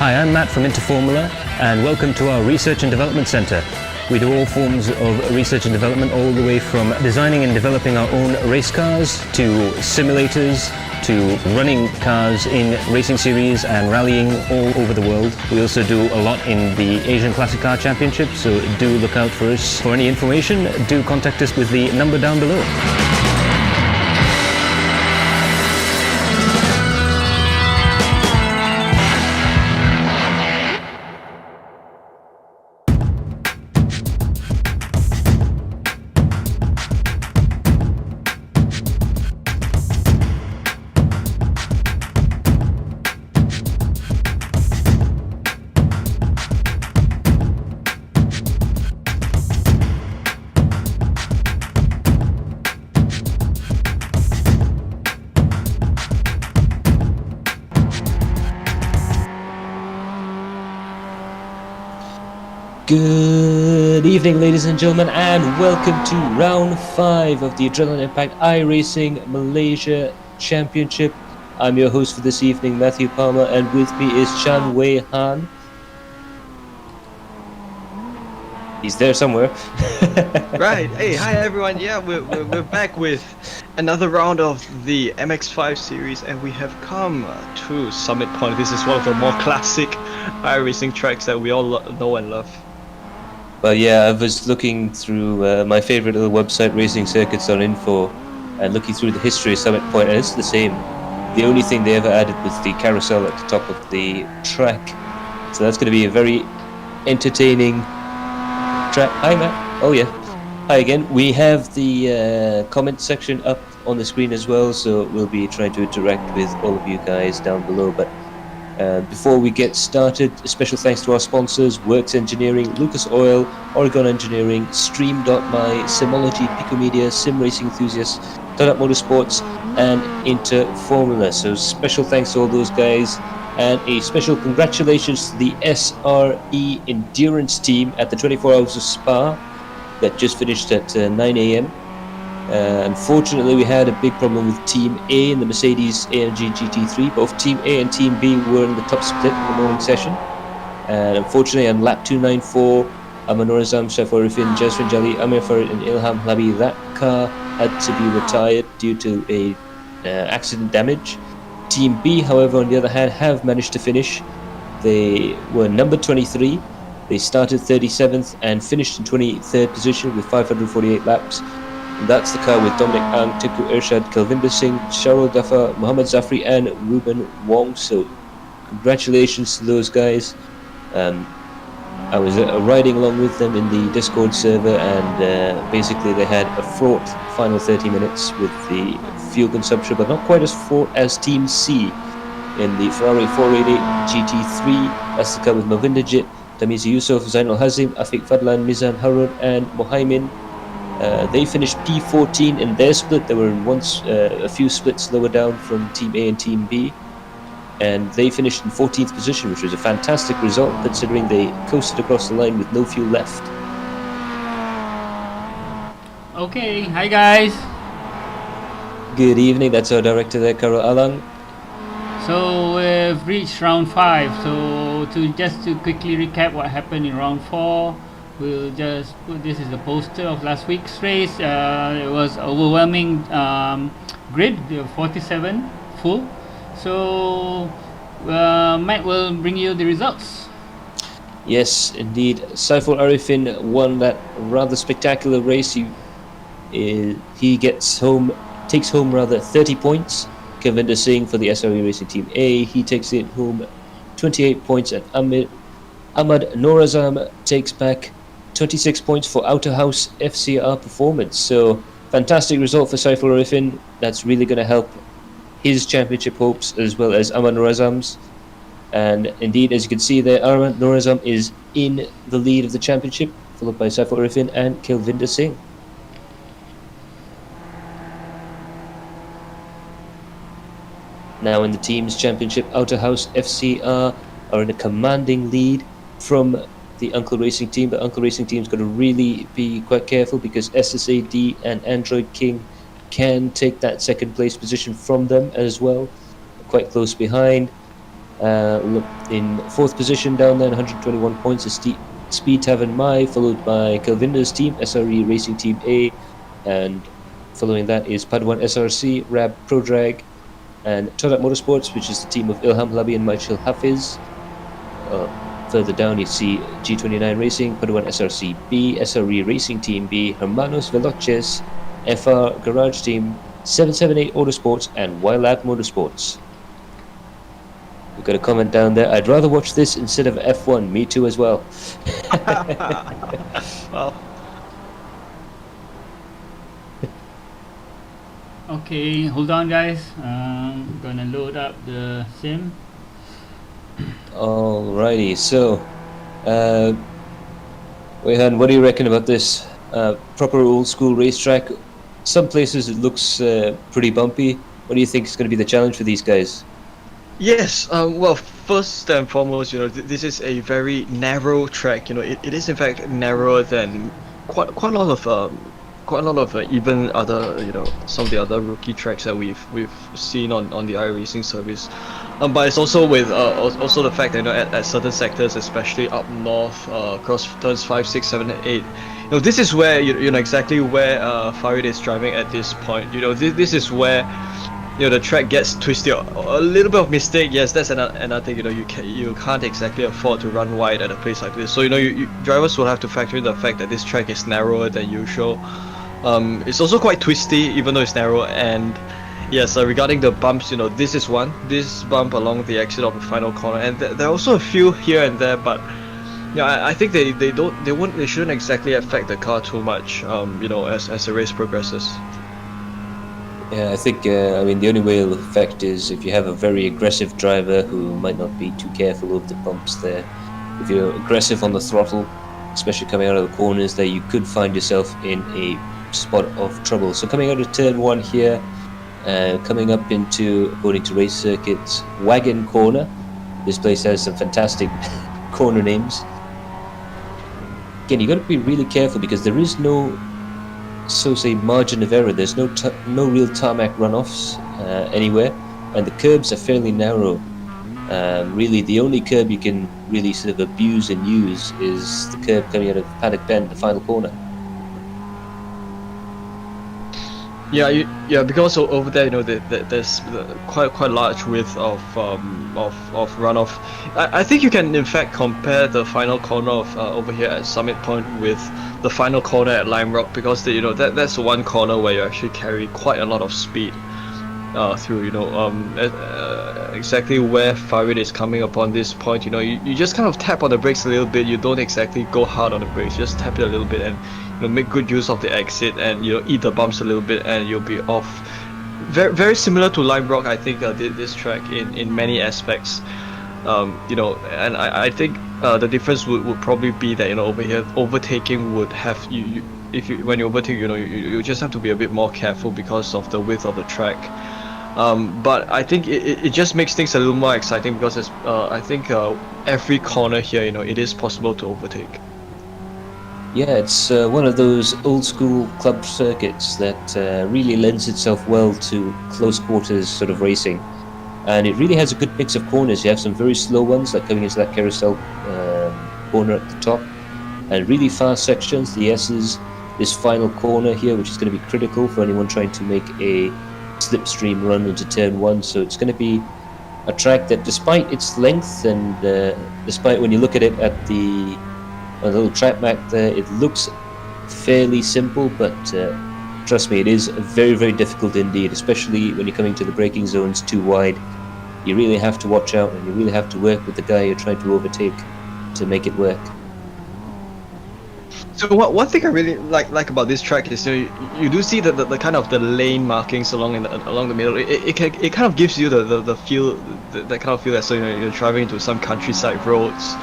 Hi, I'm Matt from Interformula, and welcome to our Research and Development Centre. We do all forms of research and development, all the way from designing and developing our own race cars, to simulators, to running cars in racing series and rallying all over the world. We also do a lot in the Asian Classic Car Championship, so do look out for us. For any information, do contact us with the number down below. Good evening, ladies and gentlemen, and welcome to round 5 of the Adrenaline Impact iRacing Malaysia Championship. I'm your host for this evening, Matthew Palmer, and with me is Chan Wei Han. He's there somewhere. Right. Hey, hi everyone. Yeah, we're back with another round of the MX5 series, and we have come to Summit Point. This is one of the more classic iRacing tracks that we all know and love. Well, yeah, I was looking through my favorite little website, racingcircuits.info, and looking through the history of Summit Point, and it's the same. The only thing they ever added was the carousel at the top of the track. So that's going to be a very entertaining track. Hi, Matt. Oh, yeah. Hi again. We have the comment section up on the screen as well, so we'll be trying to interact with all of you guys down below. But before we get started, a special thanks to our sponsors: Works Engineering, Lucas Oil, Oregon Engineering, Stream.my, Simology, Pico Media, Sim Racing Enthusiasts, Turn Up Motorsports, and Interformula. So special thanks to all those guys, and a special congratulations to the SRE Endurance team at the 24 Hours of Spa that just finished at 9 a.m. Unfortunately, we had a big problem with Team A in the Mercedes AMG GT3. Both Team A and Team B were in the top split in the morning session. And unfortunately, on lap 294, Amanur Azam, Shafar Rifin, Jasrin Jali, Amir Farid, and Ilham Labi, that car had to be retired due to a accident damage. Team B, however, on the other hand, have managed to finish. They were number 23. They started 37th and finished in 23rd position with 548 laps. And that's the car with Dominic Ang, Tipu Irshad, Kalvinder Singh, Sharul Dafa, Muhammad Zafri, and Ruben Wong. So congratulations to those guys. I was riding along with them in the Discord server, and basically they had a fraught final 30 minutes with the fuel consumption, but not quite as fraught as Team C in the Ferrari 488 GT3. That's the car with Mavinder Jit, Tamiz Yusuf, Zainul Hazim, Afiq Fadlan, Mizan Harun, and Mohaimin. They finished P14 in their split. They were once a few splits lower down from Team A and Team B, and they finished in 14th position, which was a fantastic result considering they coasted across the line with no fuel left. Okay, hi guys. Good evening, that's our director there, Karol Alang. So we've reached round 5. So to quickly recap what happened in round 4, we'll just put this is the poster of last week's race. It was overwhelming grid, 47 full. So Matt will bring you the results. Yes, indeed. Saiful Arifin won that rather spectacular race. He takes home 30 points. Kavinder Singh for the SRE Racing Team A, he takes it home 28 points, and Ahmad Norazam takes back 26 points for Outer House FCR performance. So fantastic result for Saiful Arifin. That's really going to help his championship hopes as well as Ahmad Norazam's. And indeed, as you can see there, Ahmad Norazam is in the lead of the championship, followed by Saiful Arifin and Kelvinder Singh. Now in the team's championship, Outer House FCR are in a commanding lead from the Uncle Racing team, but Uncle Racing team's got to really be quite careful because SSAD and Android King can take that second place position from them as well, quite close behind. Look, in 4th position down there, 121 points, is Speed Tavern Mai, followed by Kelvinder's team, SRE Racing Team A, and following that is Padawan SRC, Rab Pro Drag, and Todak Motorsports, which is the team of Ilham Halabi and Michael Hafiz. Further down, you see G29 Racing, Padawan SRC B, SRE Racing Team B, Hermanos Veloces, FR Garage Team, 778 Autosports, and YLab Motorsports. We've got a comment down there. I'd rather watch this instead of F1. Me too as well. Well, Okay, hold on, guys. Gonna load up the sim. Alrighty, so, Weihan, what do you reckon about this? Proper old school racetrack. Some places it looks pretty bumpy. What do you think is going to be the challenge for these guys? yes. Well, first and foremost, this is a very narrow track. It is in fact narrower than quite a lot of even other some of the other rookie tracks that we've seen on the iRacing service. But it's also with also the fact that at certain sectors, especially up north, across turns 5, 6, 7, and 8. This is where you know exactly where Farid is driving at this point. This is where the track gets twisted. A little bit of mistake, yes, that's another thing. You can't exactly afford to run wide at a place like this. So drivers will have to factor in the fact that this track is narrower than usual. It's also quite twisty, even though it's narrow. And yes, regarding the bumps, this bump along the exit of the final corner, and there are also a few here and there, but I think they shouldn't exactly affect the car too much. As the race progresses. Yeah, I think, I mean, the only way it'll affect is if you have a very aggressive driver who might not be too careful of the bumps there. If you're aggressive on the throttle, especially coming out of the corners there, you could find yourself in a spot of trouble. So coming out of turn 1 here, coming up into, according to race circuits, Wagon Corner. This place has some fantastic corner names. Again, you got to be really careful because there is no margin of error. There's no real tarmac runoffs anywhere, and the curbs are fairly narrow. Really, the only curb you can really sort of abuse and use is the curb coming out of Paddock Bend, the final corner. Yeah, because over there, there's quite large width of runoff. I think you can in fact compare the final corner of over here at Summit Point with the final corner at Lime Rock, because that's the one corner where you actually carry quite a lot of speed through. Exactly where Farid is coming upon this point. You just kind of tap on the brakes a little bit. You don't exactly go hard on the brakes. Just tap it a little bit and make good use of the exit, and eat the bumps a little bit, and you'll be off. Very, very similar to Lime Rock, I think, this track in many aspects. And I think the difference would probably be that over here overtaking would have when you overtake, you just have to be a bit more careful because of the width of the track. But I think it just makes things a little more exciting because I think every corner here, it is possible to overtake. Yeah, it's one of those old school club circuits that really lends itself well to close quarters sort of racing. And it really has a good mix of corners. You have some very slow ones, like coming into that carousel corner at the top, and really fast sections, the S's, this final corner here, which is going to be critical for anyone trying to make a slipstream run into turn 1. So it's going to be a track that, despite its length and despite when you look at it at the little track map there, it looks fairly simple, but trust me, it is very, very difficult indeed, especially when you're coming to the braking zones too wide. You really have to watch out, and you really have to work with the guy you're trying to overtake to make it work. So one thing I really like about this track is you do see the kind of the lane markings along the middle. It kind of gives you the feel, that kind of feel that you're driving into some countryside roads.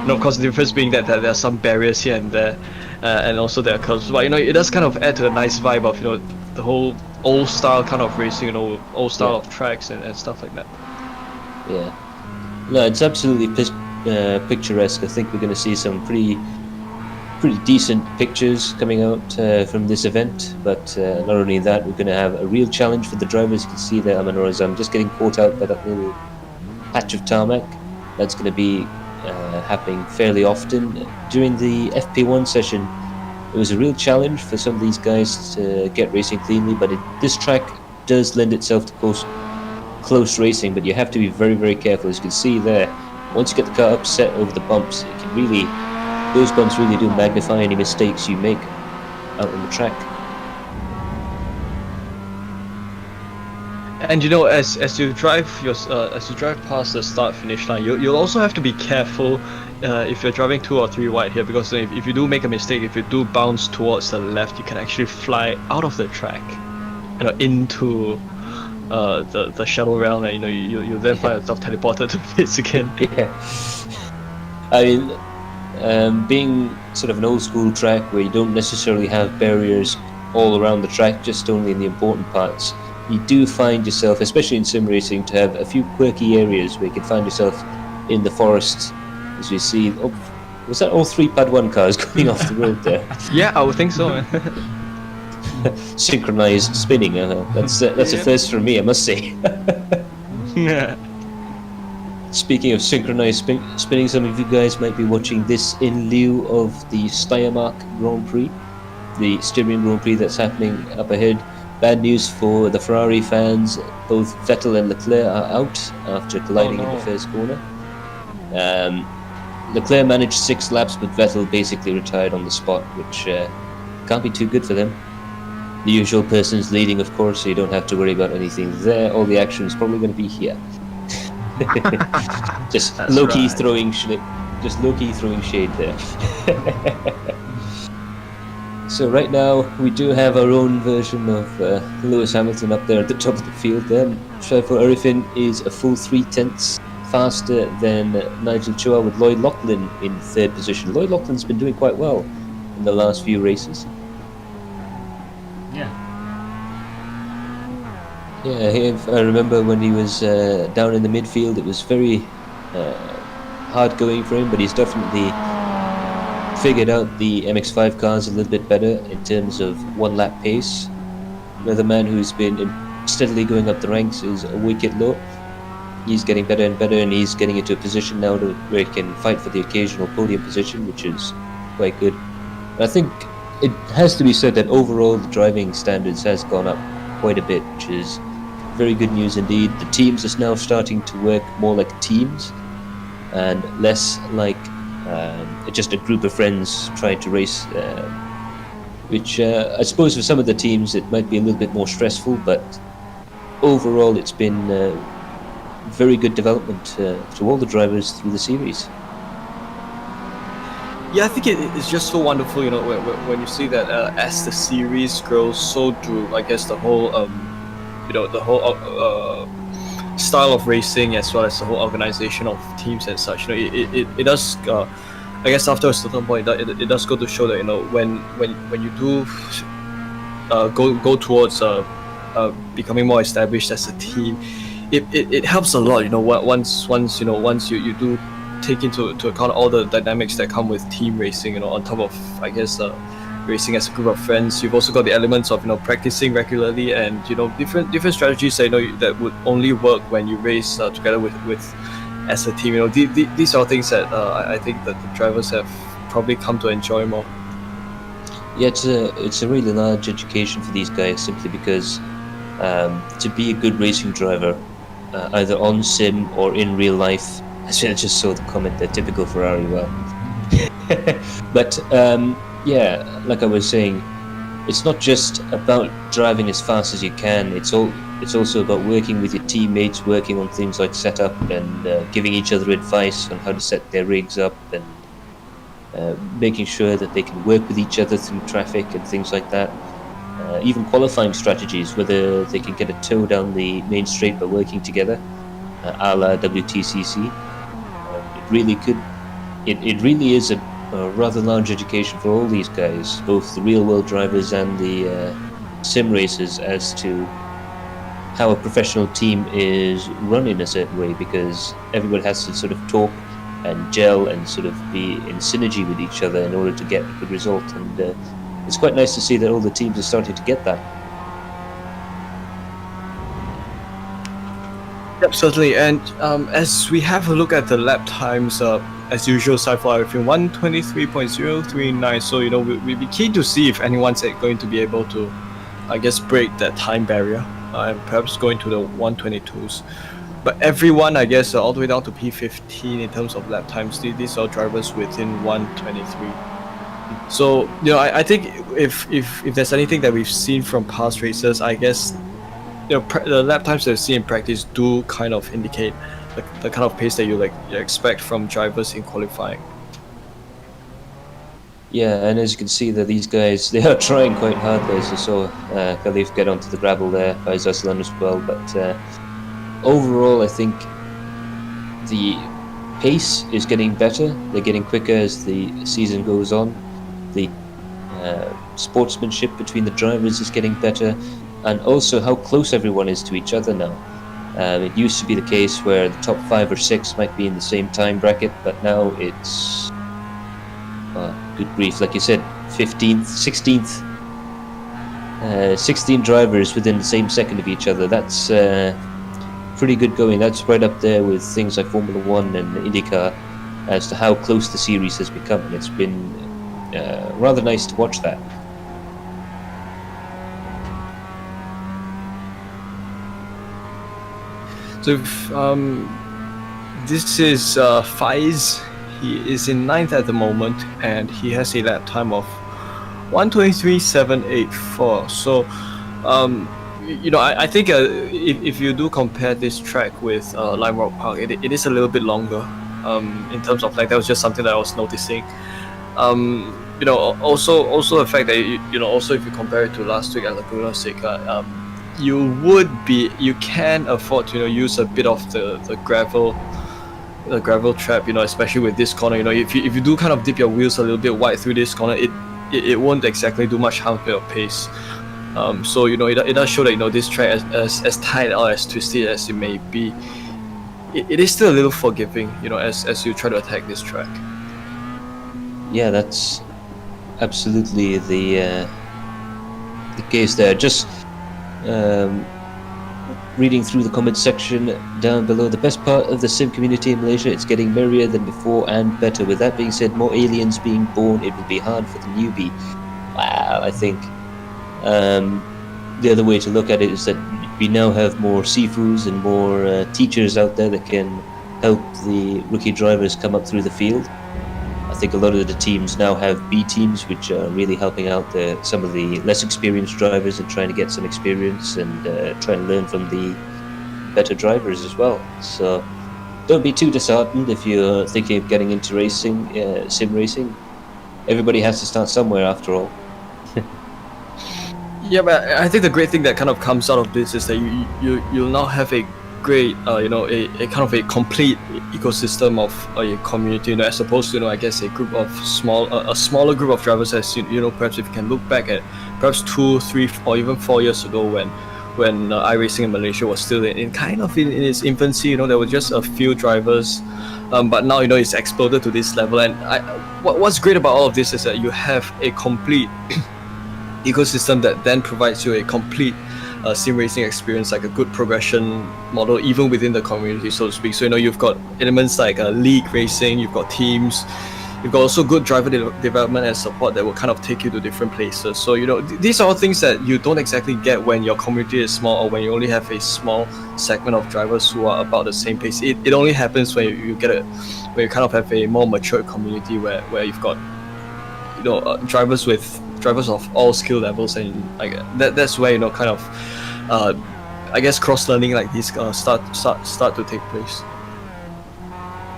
And of course the difference being that there are some barriers here and there, and also there are curves. But it does kind of add to a nice vibe of the whole old style kind of racing, old style of tracks and stuff like that. Yeah, no, it's absolutely picturesque. I think we're going to see some pretty decent pictures coming out from this event, but not only that, we're going to have a real challenge for the drivers. You can see there, Amanor, as I'm just getting caught out by that little patch of tarmac. That's going to be happening fairly often. During the FP1 session, it was a real challenge for some of these guys to get racing cleanly, but this track does lend itself to close racing, but you have to be very, very careful. As you can see there, once you get the car upset over the bumps, it can really, those bumps really do magnify any mistakes you make out on the track. And you know, as you drive past the start finish line, you'll also have to be careful if you're driving 2 or 3 wide here, because if you do make a mistake, if you do bounce towards the left, you can actually fly out of the track, into the shuttle realm, and you then find yourself teleported to pits again. Yeah, I mean, being sort of an old school track where you don't necessarily have barriers all around the track, just only in the important parts, you do find yourself, especially in sim racing, to have a few quirky areas where you can find yourself in the forest, as we see. Oh, was that all 3 Pad 1 cars going off the road there? Yeah, I would think so, man. Synchronized spinning, that's a first for me, I must say. Yeah. Speaking of synchronized spinning, some of you guys might be watching this in lieu of the Steiermark Grand Prix, the Styrian Grand Prix that's happening up ahead. Bad news for the Ferrari fans, both Vettel and Leclerc are out after colliding in the first corner. Leclerc managed 6 laps, but Vettel basically retired on the spot, which can't be too good for them. The usual person's leading, of course, so you don't have to worry about anything there. All the action is probably going to be here. Just low-key throwing shade there. So right now we do have our own version of Lewis Hamilton up there at the top of the field. Trevor Irvin is a full 3/10 faster than Nigel Chua, with Lloyd Loughlin in 3rd position. Lloyd Loughlin's been doing quite well in the last few races. Yeah. Yeah, I remember when he was down in the midfield, it was very hard going for him, but he's definitely figured out the MX-5 cars a little bit better in terms of 1-lap pace. Another man who's been steadily going up the ranks is Wicket Low. He's getting better and better, and he's getting into a position now where he can fight for the occasional podium position, which is quite good. I think it has to be said that overall the driving standards has gone up quite a bit, which is very good news indeed. The teams are now starting to work more like teams and less like just a group of friends trying to race, which I suppose for some of the teams it might be a little bit more stressful, but overall it's been very good development to all the drivers through the series. Yeah, I think it's just so wonderful, when you see that as the series grows, so do, I guess, the whole, style of racing, as well as the whole organization of teams and such. It does, I guess, after a certain point, it does go to show that when you do go towards becoming more established as a team, it helps a lot. Once you do take into account all the dynamics that come with team racing, on top of, I guess, racing as a group of friends. You've also got the elements of practicing regularly, and different strategies that would only work when you race together with as a team. These are things that I think that the drivers have probably come to enjoy more. Yeah, it's a really large education for these guys, simply because to be a good racing driver, either on sim or in real life, I just saw the comment there, typical Ferrari, well. But yeah, like I was saying, it's not just about driving as fast as you can, it's also about working with your teammates, working on things like setup, and giving each other advice on how to set their rigs up, and making sure that they can work with each other through traffic and things like that. Even qualifying strategies, whether they can get a tow down the main straight by working together, a la WTCC. It really is a rather large education for all these guys, both the real world drivers and the sim racers, as to how a professional team is run in a certain way, because everyone has to sort of talk and gel and sort of be in synergy with each other in order to get a good result. And it's quite nice to see that all the teams are starting to get that. Yep, certainly. And as we have a look at the lap times, as usual, Sci-Fi everything 123.039. So we'd be keen to see if anyone's going to be able to, I guess, break that time barrier and perhaps going to the 122s. But everyone, I guess, all the way down to P15 in terms of lap times, these are drivers within 123. So I think if there's anything that we've seen from past races, I guess the lap times that we see in practice do kind of indicate the kind of pace that you expect from drivers in qualifying. Yeah, and as you can see that these guys, they are trying quite hard there. So Khalif get onto the gravel there, Faisal as well. But overall, I think the pace is getting better. They're getting quicker as the season goes on. The sportsmanship between the drivers is getting better, and also how close everyone is to each other now. It used to be the case where the top 5 or 6 might be in the same time bracket, but now it's good grief, like you said, 15th, 16th, 16 drivers within the same second of each other. That's pretty good going. That's right up there with things like Formula 1 and IndyCar as to how close the series has become. And it's been rather nice to watch that. So this is Faiz. He is in 9th at the moment, and he has a lap time of 123.784. So, I think if you do compare this track with Lime Rock Park, it is a little bit longer. In terms of that was just something that I was noticing. Also the fact that also if you compare it to last week at Laguna Seca, you can afford to use a bit of the gravel trap, especially with this corner. If you do kind of dip your wheels a little bit wide through this corner, it won't exactly do much harm to your pace. So it does show that this track as tight or as twisted as it may be, it is still a little forgiving, as you try to attack this track. Yeah, that's absolutely the case there. Just reading through the comments section down below, the best part of the sim community in Malaysia, it's getting merrier than before and better. With that being said, more aliens being born, it will be hard for the newbie. Wow, I think the other way to look at it is that we now have more Sifus and more teachers out there that can help the rookie drivers come up through the field. I think a lot of the teams now have B teams, which are really helping out some of the less experienced drivers and trying to get some experience and trying to learn from the better drivers as well. So don't be too disheartened if you're thinking of getting into racing, sim racing. Everybody has to start somewhere after all. Yeah, but I think the great thing that kind of comes out of this is that you'll now have a great, a kind of a complete ecosystem of a community, as opposed to, I guess, a smaller group of drivers, as perhaps if you can look back at perhaps 2, 3, or even 4 years ago when iRacing in Malaysia was still in its infancy. There were just a few drivers, but now it's exploded to this level. And what's great about all of this is that you have a complete ecosystem that then provides you a complete sim racing experience, like a good progression model even within the community, so to speak. So you've got elements like league racing, you've got teams, you've got also good driver development and support that will kind of take you to different places. So these are all things that you don't exactly get when your community is small, or when you only have a small segment of drivers who are about the same pace. It only happens when you kind of have a more mature community where you've got drivers of all skill levels, and that's where kind of I guess cross learning like this start to take place.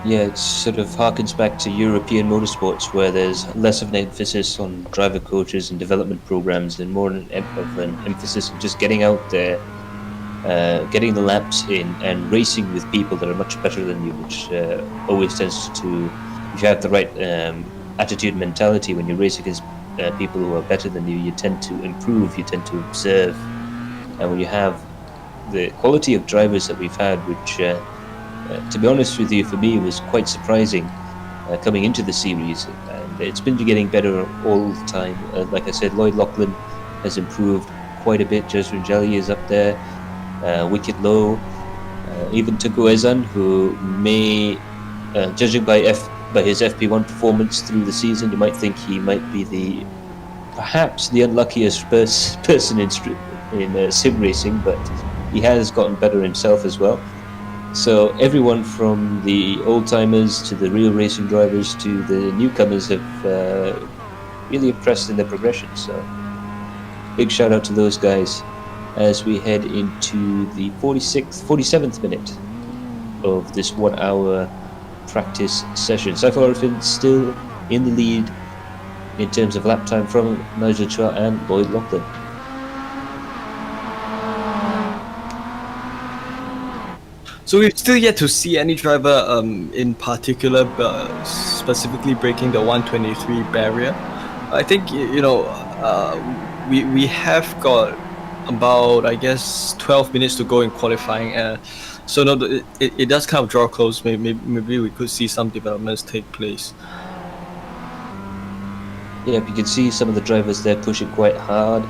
Yeah, it sort of harkens back to European motorsports, where there's less of an emphasis on driver coaches and development programs, and more of an emphasis on just getting out there, getting the laps in, and racing with people that are much better than you, which always tends to, if you have the right attitude mentality when you race against people who are better than you tend to improve, you tend to observe. And when you have the quality of drivers that we've had, which to be honest with you, for me was quite surprising coming into the series, and it's been getting better all the time. Like I said, Lloyd Lachlan has improved quite a bit. Jez Ringelli is up there, Wicked Low, Even Tuguezan, who may, judging by his FP1 performance through the season, you might think he might be perhaps the unluckiest person in sim racing, but he has gotten better himself as well. So everyone from the old-timers to the real racing drivers to the newcomers have really impressed in their progression. So big shout out to those guys as we head into the 47th minute of this 1 hour practice session. Saiful Arifin still in the lead in terms of lap time from Nigel Chua and Lloyd Lachlan. So we've still yet to see any driver in particular specifically breaking the 123 barrier. I think we have got about, I guess, 12 minutes to go in qualifying. So no, it does kind of draw close. Maybe we could see some developments take place. Yeah, you can see some of the drivers there pushing quite hard.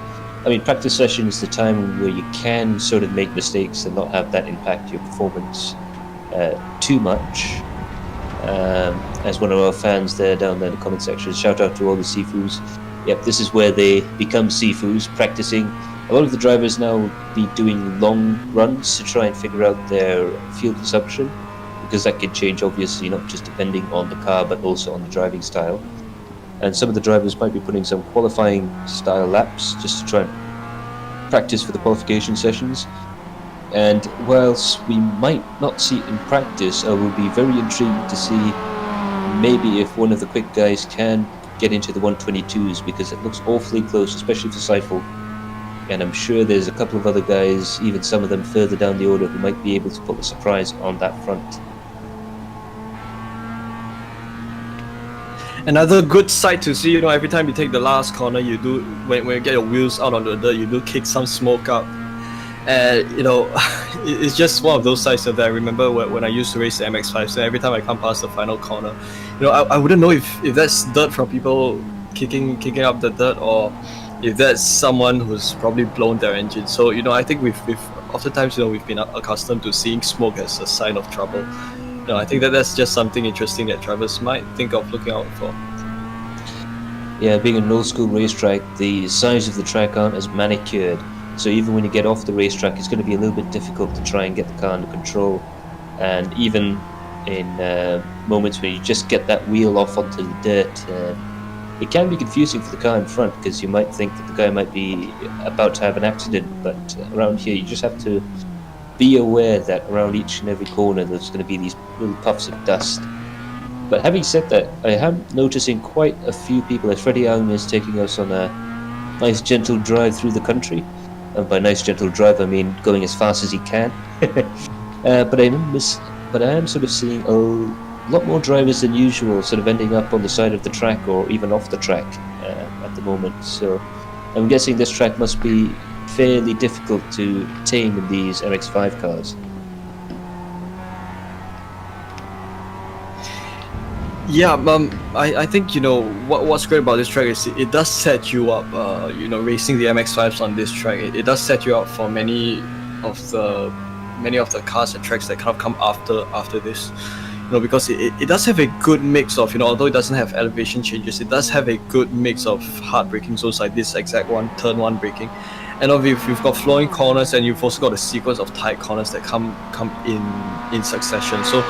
I mean, practice session is the time where you can sort of make mistakes and not have that impact your performance too much. As one of our fans there down there in the comment section, shout out to all the Sifus. Yep, this is where they become Sifus, practicing. A lot of the drivers now will be doing long runs to try and figure out their fuel consumption, because that can change obviously not just depending on the car but also on the driving style. And some of the drivers might be putting some qualifying style laps just to try and practice for the qualification sessions. And whilst we might not see it in practice, I will be very intrigued to see maybe if one of the quick guys can get into the 122s, because it looks awfully close, especially for Saiful. And I'm sure there's a couple of other guys, even some of them further down the order, who might be able to put a surprise on that front. Another good sight to see, every time you take the last corner, you do, when you get your wheels out on the dirt, you do kick some smoke up. And, it's just one of those sights that I remember when I used to race the MX-5, so every time I come past the final corner, I wouldn't know if that's dirt from people kicking up the dirt, or if that's someone who's probably blown their engine. So, I think we've oftentimes, we've been accustomed to seeing smoke as a sign of trouble. I think that's just something interesting that drivers might think of looking out for. Yeah, being an old school racetrack, the sides of the track aren't as manicured, so even when you get off the racetrack, it's going to be a little bit difficult to try and get the car under control. And even in moments where you just get that wheel off onto the dirt, it can be confusing for the car in front, because you might think that the guy might be about to have an accident, but around here you just have to be aware that around each and every corner there's going to be these little puffs of dust. But having said that, I am noticing quite a few people, as Freddie Young is taking us on a nice gentle drive through the country. And by nice gentle drive I mean going as fast as he can. But I am sort of seeing a lot more drivers than usual sort of ending up on the side of the track or even off the track at the moment. So I'm guessing this track must be fairly difficult to tame in these MX-5 cars. Yeah, I think what's great about this track is it does set you up. Racing the MX-5s on this track, it does set you up for many of the cars and tracks that kind of come after this. Because it does have a good mix of, although it doesn't have elevation changes, it does have a good mix of hard braking zones like this exact one, turn one braking. And you've got flowing corners, and you've also got a sequence of tight corners that come in succession. So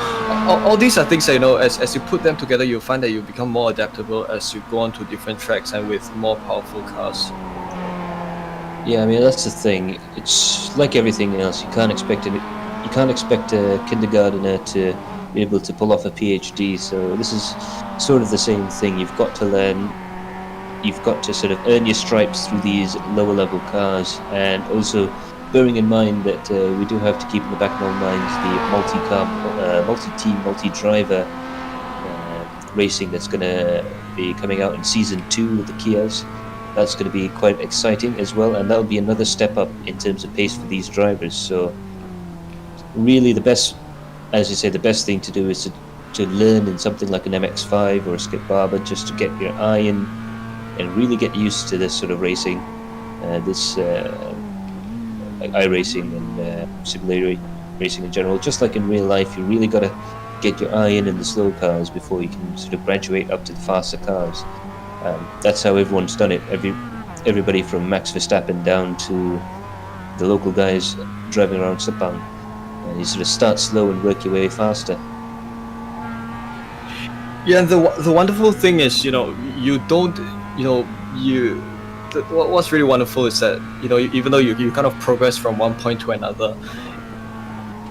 all these are things that, as you put them together, you'll find that you become more adaptable as you go on to different tracks and with more powerful cars. Yeah, I mean, that's the thing. It's like everything else. You can't expect a kindergartner to be able to pull off a PhD. So this is sort of the same thing. You've got to learn. You've got to sort of earn your stripes through these lower level cars, and also bearing in mind that we do have to keep in the back of our minds the multi-team, multi-driver racing that's going to be coming out in season 2 with the Kias. That's going to be quite exciting as well, and that'll be another step up in terms of pace for these drivers. So really the best thing to do is to learn in something like an MX-5 or a Skip Barber, just to get your eye in and really get used to this sort of racing, like iRacing and racing in general. Just like in real life, you really got to get your eye in the slow cars before you can sort of graduate up to the faster cars. That's how everyone's done it. Everybody from Max Verstappen down to the local guys driving around Sepang. You sort of start slow and work your way faster. Yeah, and the wonderful thing is, you don't, what's really wonderful is that, even though you kind of progress from one point to another,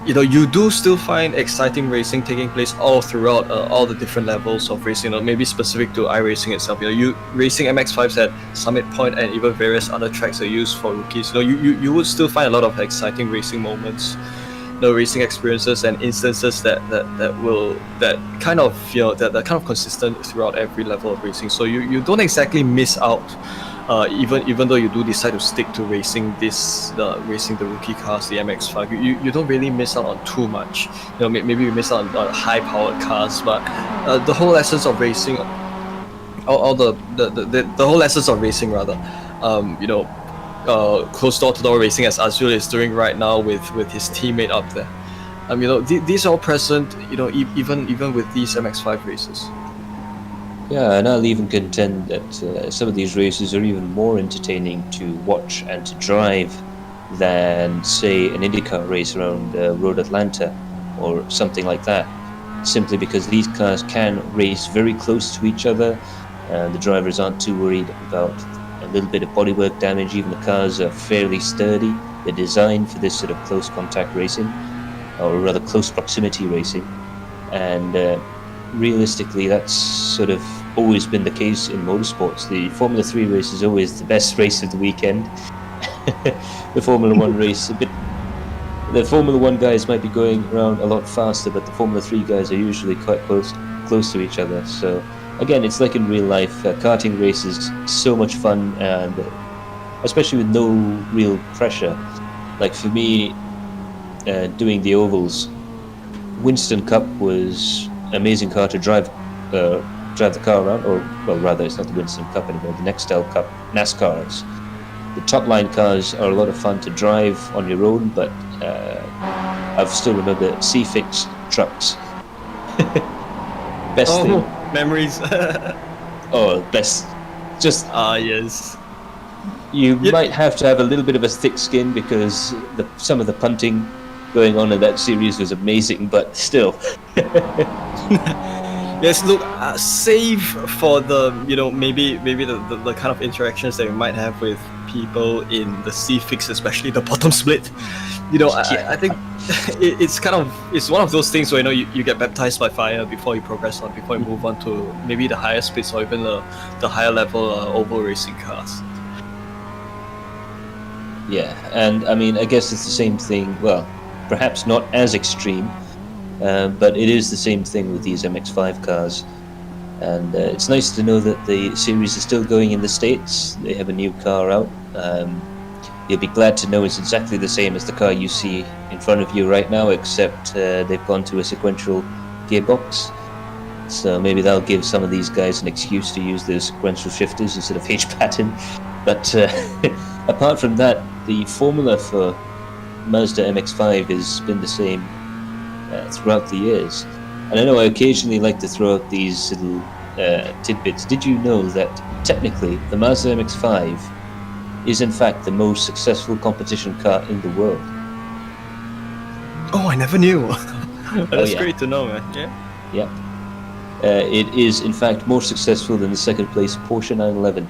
you do still find exciting racing taking place all throughout all the different levels of racing. Maybe specific to iRacing itself. You racing MX5s at Summit Point and even various other tracks are used for rookies. You would still find a lot of exciting racing moments, racing experiences and instances that kind of consistent throughout every level of racing. So you don't exactly miss out. Even though you do decide to stick to racing the rookie cars, the MX5, you don't really miss out on too much. Maybe you miss out on high-powered cars, but the whole essence of racing, the whole essence of racing rather, close door-to-door racing as Azul is doing right now with his teammate up there. These are all present. Even with these MX5 races. Yeah, and I'll even contend that some of these races are even more entertaining to watch and to drive than, say, an IndyCar race around Road Atlanta or something like that, simply because these cars can race very close to each other, and the drivers aren't too worried about a little bit of bodywork damage. Even the cars are fairly sturdy. They're designed for this sort of close contact racing, or rather close proximity racing, and realistically, that's sort of always been the case in motorsports. The Formula 3 race is always the best race of the weekend. The Formula 1 race, the Formula 1 guys might be going around a lot faster, but the Formula 3 guys are usually quite close to each other. So again, it's like in real life. Karting race is so much fun, and especially with no real pressure. Like for me, doing the ovals, Winston Cup was amazing car to drive the car around, or well, rather, it's not the Winston Cup anymore, the Nextel Cup NASCARs. The top line cars are a lot of fun to drive on your own, but I still remember C-Fix trucks. Best thing. Memories. Best. Just yes. You might have to have a little bit of a thick skin because some of the punting going on in that series was amazing, but still. Yes, look, save for the maybe the kind of interactions that you might have with people in the C-Fix, especially the bottom split. I think it's one of those things where you get baptized by fire before you progress on, before you move on to maybe the higher splits or even the higher level oval racing cars. Yeah, and I mean, I guess it's the same thing. Well, perhaps not as extreme. But it is the same thing with these MX5 cars, and it's nice to know that the series is still going in the States. They have a new car out. You'll be glad to know it's exactly the same as the car you see in front of you right now, except they've gone to a sequential gearbox. So maybe that'll give some of these guys an excuse to use those sequential shifters instead of H-pattern. But apart from that, the formula for Mazda MX-5 has been the same throughout the years. And I know I occasionally like to throw out these little tidbits. Did you know that technically the Mazda MX-5 is in fact the most successful competition car in the world? Oh, I never knew. That's great to know, man. Yeah. It is in fact more successful than the second place Porsche 911.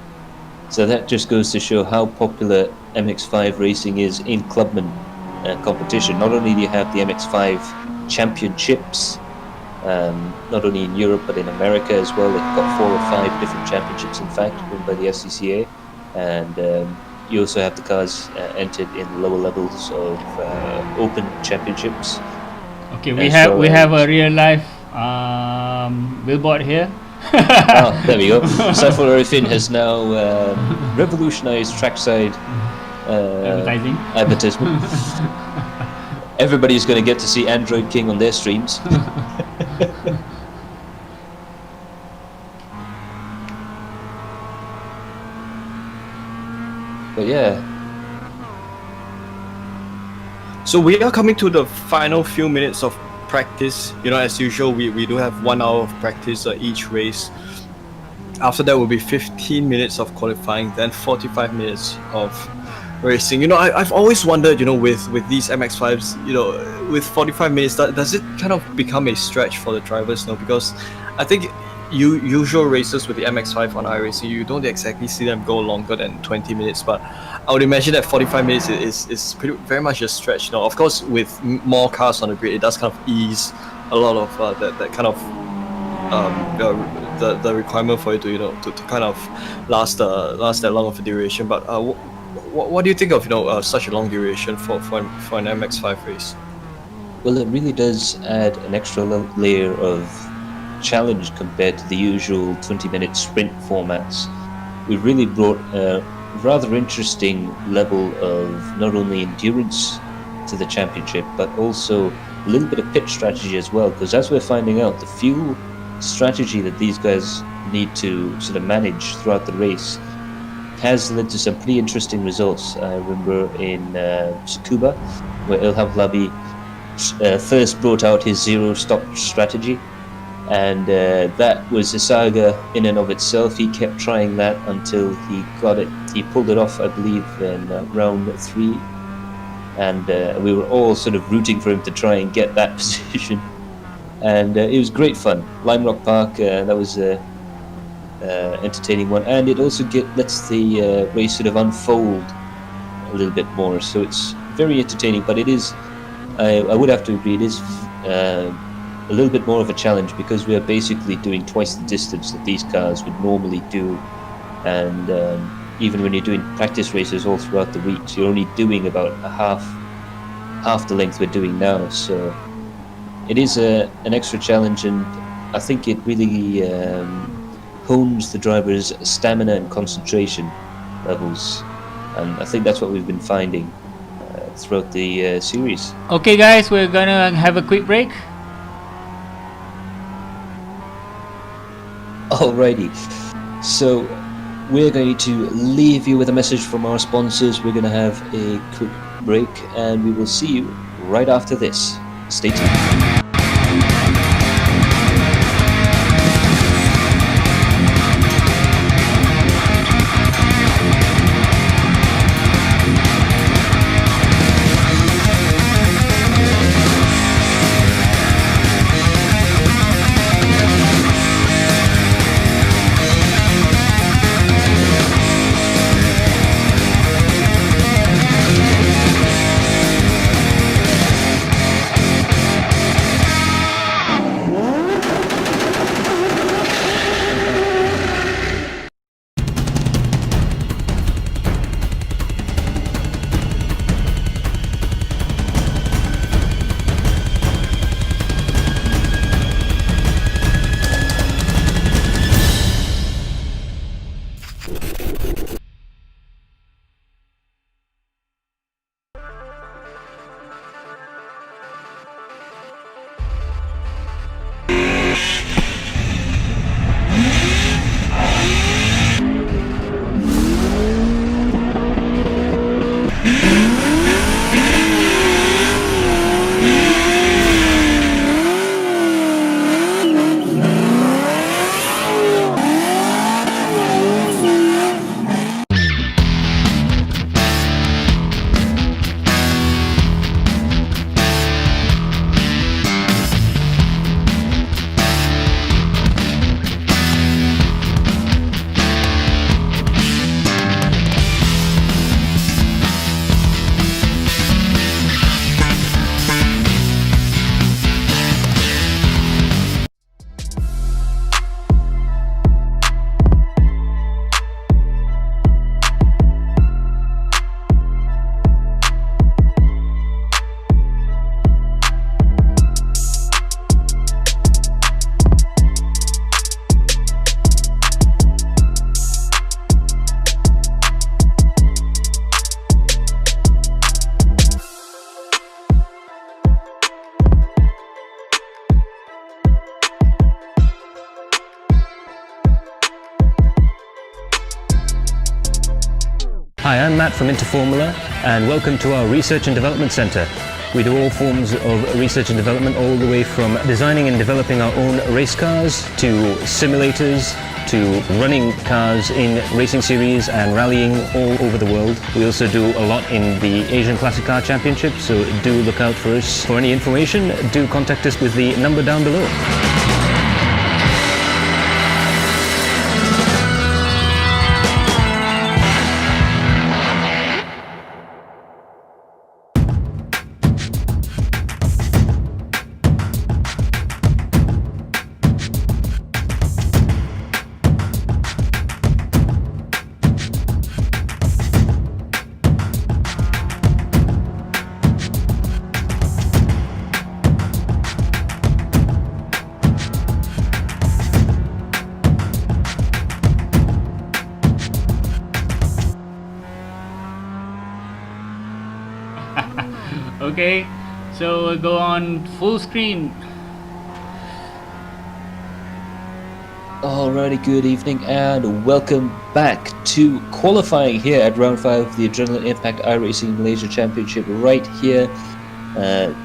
So that just goes to show how popular MX-5 racing is in clubman competition. Not only do you have the MX-5 championships, not only in Europe but in America as well. They've got 4 or 5 different championships, in fact, run by the SCCA, and you also have the cars entered in lower levels of open championships. Okay, we have a real life billboard here. There we go. Saiful Arifin has now revolutionized trackside advertisement. Everybody's going to get to see Android King on their streams. But yeah. So we are coming to the final few minutes of practice. You know, as usual, we do have 1 hour of practice each race. After that will be 15 minutes of qualifying, then 45 minutes of racing. You know, I've always wondered, you know, with these MX-5s, you know, with 45 minutes, does it kind of become a stretch for the drivers? No, because I think usual races with the MX-5 on iRacing, you don't exactly see them go longer than 20 minutes, but I would imagine that 45 minutes is very much a stretch. Now, of course, with more cars on the grid, it does kind of ease a lot of that kind of the requirement for it to, you know, to kind of last that long of a duration. But what do you think of, you know, such a long duration for an MX-5 race? Well, it really does add an extra layer of challenge compared to the usual 20-minute sprint formats. We've really brought a rather interesting level of not only endurance to the championship, but also a little bit of pit strategy as well, because as we're finding out, the fuel strategy that these guys need to sort of manage throughout the race has led to some pretty interesting results. I remember in Tsukuba, where Ilham Labi first brought out his zero-stop strategy, and that was a saga in and of itself. He kept trying that until he got it. He pulled it off, I believe, in round 3, and we were all sort of rooting for him to try and get that position. And it was great fun. Lime Rock Park, that was an entertaining one, and it also lets the race sort of unfold a little bit more. So it's very entertaining, but it is, I would have to agree, it is a little bit more of a challenge, because we are basically doing twice the distance that these cars would normally do, and even when you're doing practice races all throughout the weeks, you're only doing about half the length we're doing now. So it is an extra challenge, and I think it really hones the driver's stamina and concentration levels, and I think that's what we've been finding throughout the series. Okay guys, we're gonna have a quick break. Alrighty, so we're going to leave you with a message from our sponsors. We're going to have a quick break, and we will see you right after this. Stay tuned. Hi, I'm Matt from Interformula, and welcome to our Research and Development Center. We do all forms of research and development, all the way from designing and developing our own race cars to simulators to running cars in racing series and rallying all over the world. We also do a lot in the Asian Classic Car Championship, so do look out for us. For any information, do contact us with the number down below. Okay, so we'll go on full screen. Alrighty, good evening and welcome back to qualifying here at round 5 of the Adrenaline Impact iRacing Malaysia Championship, right here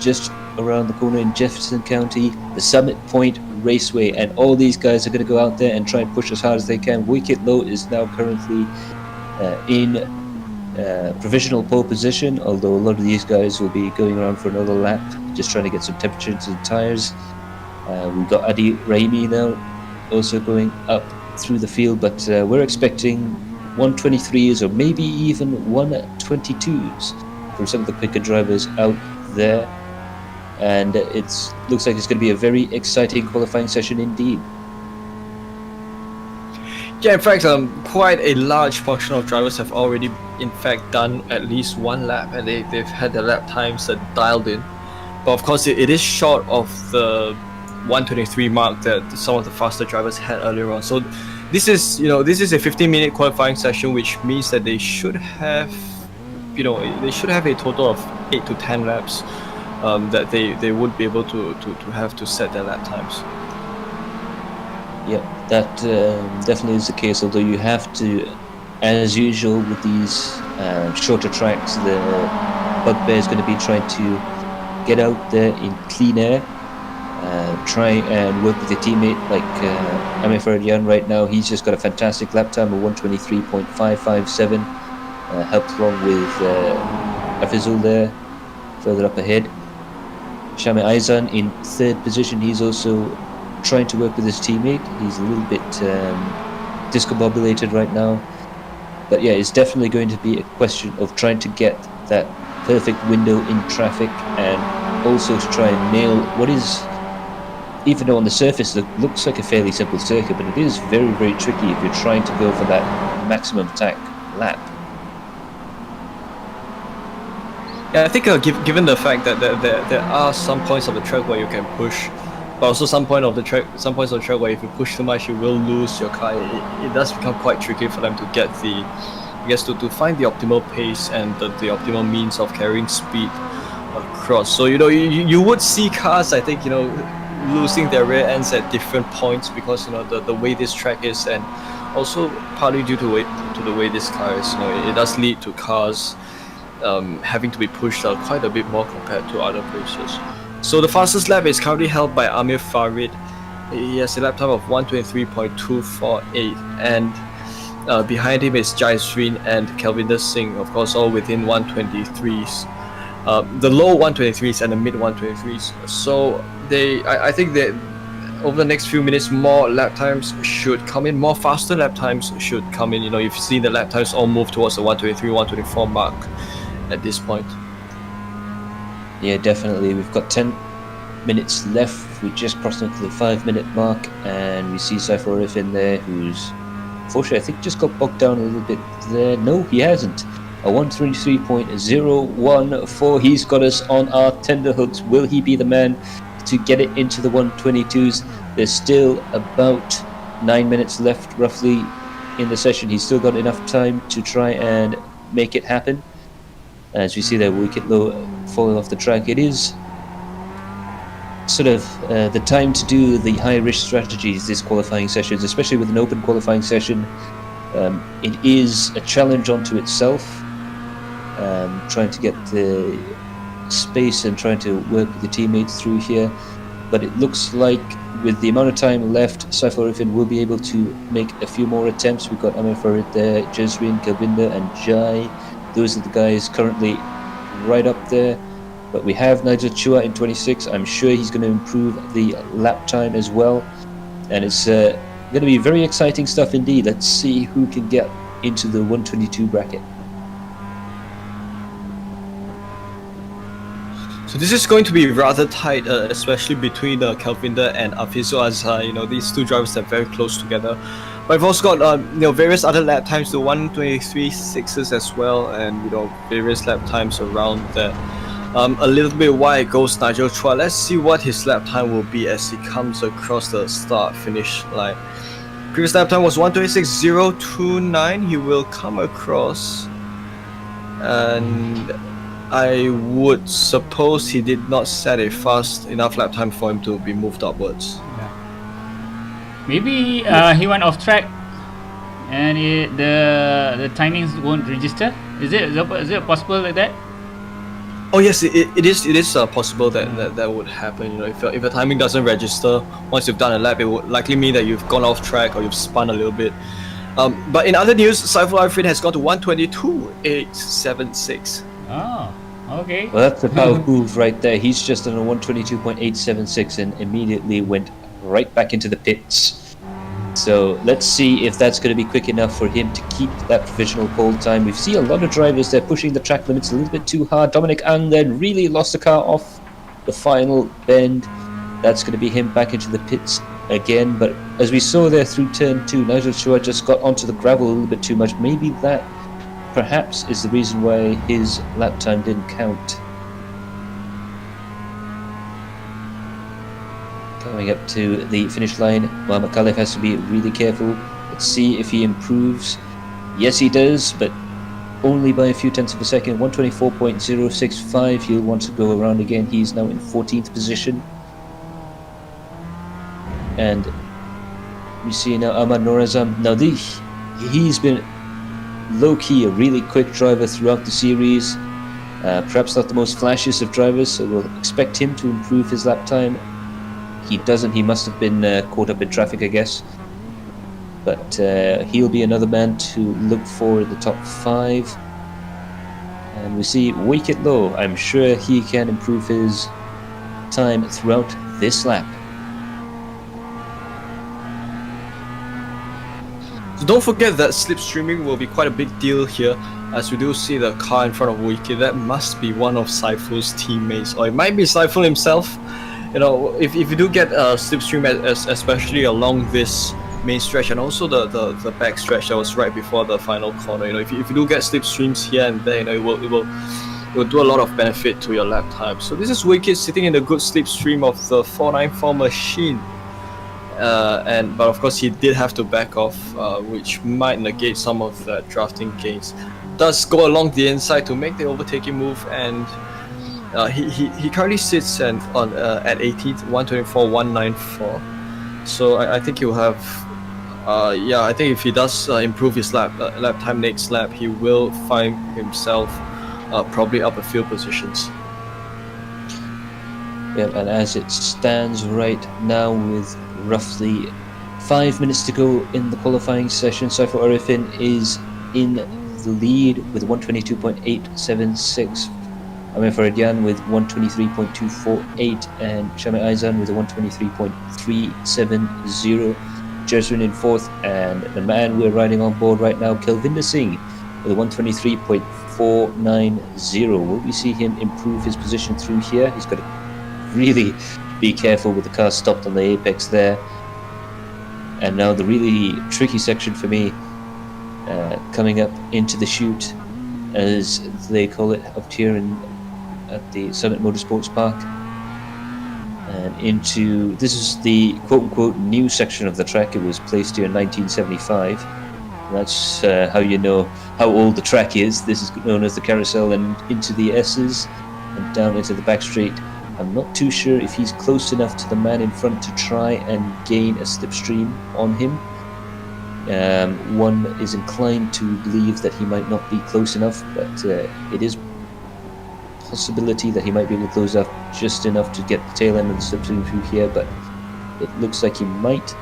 just around the corner in Jefferson County, the Summit Point Raceway, and all these guys are going to go out there and try and push as hard as they can. Wicket Low is now currently in provisional pole position, although a lot of these guys will be going around for another lap, just trying to get some temperature into the tyres. We've got Adi Raimi now also going up through the field, but we're expecting 123s or maybe even 122s from some of the quicker drivers out there, and it looks like it's going to be a very exciting qualifying session indeed. Yeah, in fact, quite a large portion of drivers have already, in fact, done at least one lap, and they've had their lap times dialed in. But of course, it is short of the 123 mark that some of the faster drivers had earlier on. So this is a 15-minute qualifying session, which means that they should have, a total of 8 to 10 laps that they would be able to have to set their lap times. Yeah, that definitely is the case, although you have to, as usual with these shorter tracks, the bugbear is going to be trying to get out there in clean air, try and work with your teammate like Amir Faradian right now. He's just got a fantastic lap time of 123.557, helped along with Afizul there, further up ahead. Shami Aizan in third position, he's also trying to work with his teammate. He's a little bit discombobulated right now, but yeah, it's definitely going to be a question of trying to get that perfect window in traffic, and also to try and nail what is, even though on the surface it looks like a fairly simple circuit, but it is very, very tricky if you're trying to go for that maximum attack lap. Yeah, I think given the fact that there are some points of the track where you can push, but also some points of the track where if you push too much, you will lose your car. It does become quite tricky for them to get to find the optimal pace and the optimal means of carrying speed across. So you would see cars, I think, losing their rear ends at different points because the way this track is, and also partly due to the way this car is. It does lead to cars having to be pushed out quite a bit more compared to other places. So the fastest lap is currently held by Amir Farid. He has a lap time of 123.248, and behind him is Jayasreen and Kelvinder Singh, of course, all within 123s. The low 123s and the mid 123s. So I think that over the next few minutes, more lap times should come in, more faster lap times should come in. You've seen the lap times all move towards the 123, 124 mark at this point. Yeah, definitely. We've got 10 minutes left. We just crossed into the 5-minute mark, and we see Saiforif in there, who's unfortunately, I think, just got bogged down a little bit there. No, he hasn't. A 123.014. He's got us on our tender hooks. Will he be the man to get it into the 122s? There's still about 9 minutes left, roughly, in the session. He's still got enough time to try and make it happen. As we see there, Wicket Low falling off the track. It is sort of the time to do the high-risk strategies, this qualifying sessions, especially with an open qualifying session. It is a challenge unto itself, trying to get space and trying to work with the teammates through here. But it looks like with the amount of time left, Saiful Arifin will be able to make a few more attempts. We've got Amir Farid there, Jazrin, Kalvinda and Jai. Those are the guys currently right up there. But we have Nigel Chua in 26. I'm sure he's going to improve the lap time as well. And it's going to be very exciting stuff indeed. Let's see who can get into the 122 bracket. So this is going to be rather tight, especially between Kalvinda and Afiso, as these two drivers are very close together. But I've also got various other lap times, the 123.6s as well, and various lap times around that. A little bit wide goes Nigel Chua. Let's see what his lap time will be as he comes across the start-finish line. Previous lap time was 126.029. He will come across, and I would suppose he did not set a fast enough lap time for him to be moved upwards. Maybe he went off track, and the timings won't register. Is it possible like that? Oh yes, it is possible that would happen. If the timing doesn't register once you've done a lap, it would likely mean that you've gone off track or you've spun a little bit. But in other news, Saiful Arifin has gone to 122.876. Oh, okay. Well, that's the power move right there. He's just on a 122.876 and immediately went right back into the pits. So let's see if that's going to be quick enough for him to keep that provisional pole time. We see a lot of drivers, they're pushing the track limits a little bit too hard. Dominic Ang then really lost the car off the final bend. That's going to be him back into the pits again. But as we saw there through turn 2, Nigel Chua just got onto the gravel a little bit too much. Maybe that perhaps is the reason why his lap time didn't count. Coming up to the finish line, Mohamed Khalif has to be really careful. Let's see if he improves. Yes, he does, but only by a few tenths of a second. 124.065. He'll want to go around again. He's now in 14th position. And we see now Ahmad Norazam. Now he's been low-key a really quick driver throughout the series. Perhaps not the most flashiest of drivers, so we'll expect him to improve his lap time. He doesn't. He must have been caught up in traffic, I guess. But he'll be another man to look for in the top 5. And we see Wicket Low. I'm sure he can improve his time throughout this lap. So don't forget that slipstreaming will be quite a big deal here, as we do see the car in front of Wicket. That must be one of Saiful's teammates, or it might be Saiful himself. If you do get a slipstream, especially along this main stretch and also the back stretch that was right before the final corner, if you do get slipstreams here and there, it will do a lot of benefit to your lap time. So this is Wicket sitting in a good slipstream of the 494 machine. But of course he did have to back off, which might negate some of the drafting gains. Does go along the inside to make the overtaking move, and he currently sits at 18th, 124.194. So I think he'll have, I think if he does improve his lap time next lap, he will find himself probably up a few positions. Yep, and as it stands right now, with roughly 5 minutes to go in the qualifying session, Saiful Arifin is in the lead with 122.876. Amir Faradian with 123.248 and Shami Aizan with a 123.370. Jasmine in 4th, and the man we're riding on board right now, Kelvinder Singh, with a 123.490. Will we see him improve his position through here? He's got to really be careful with the car stopped on the apex there. And now the really tricky section for me, coming up into the chute, as they call it up here at the Summit Motorsports Park, and into, this is the quote-unquote new section of the track. It was placed here in 1975. And that's how you know how old the track is. This is known as the carousel, and into the S's and down into the back straight. I'm not too sure if he's close enough to the man in front to try and gain a slipstream on him. One is inclined to believe that he might not be close enough, but it is possibility that he might be able to close up just enough to get the tail end of the slipstream through here, but it looks like he might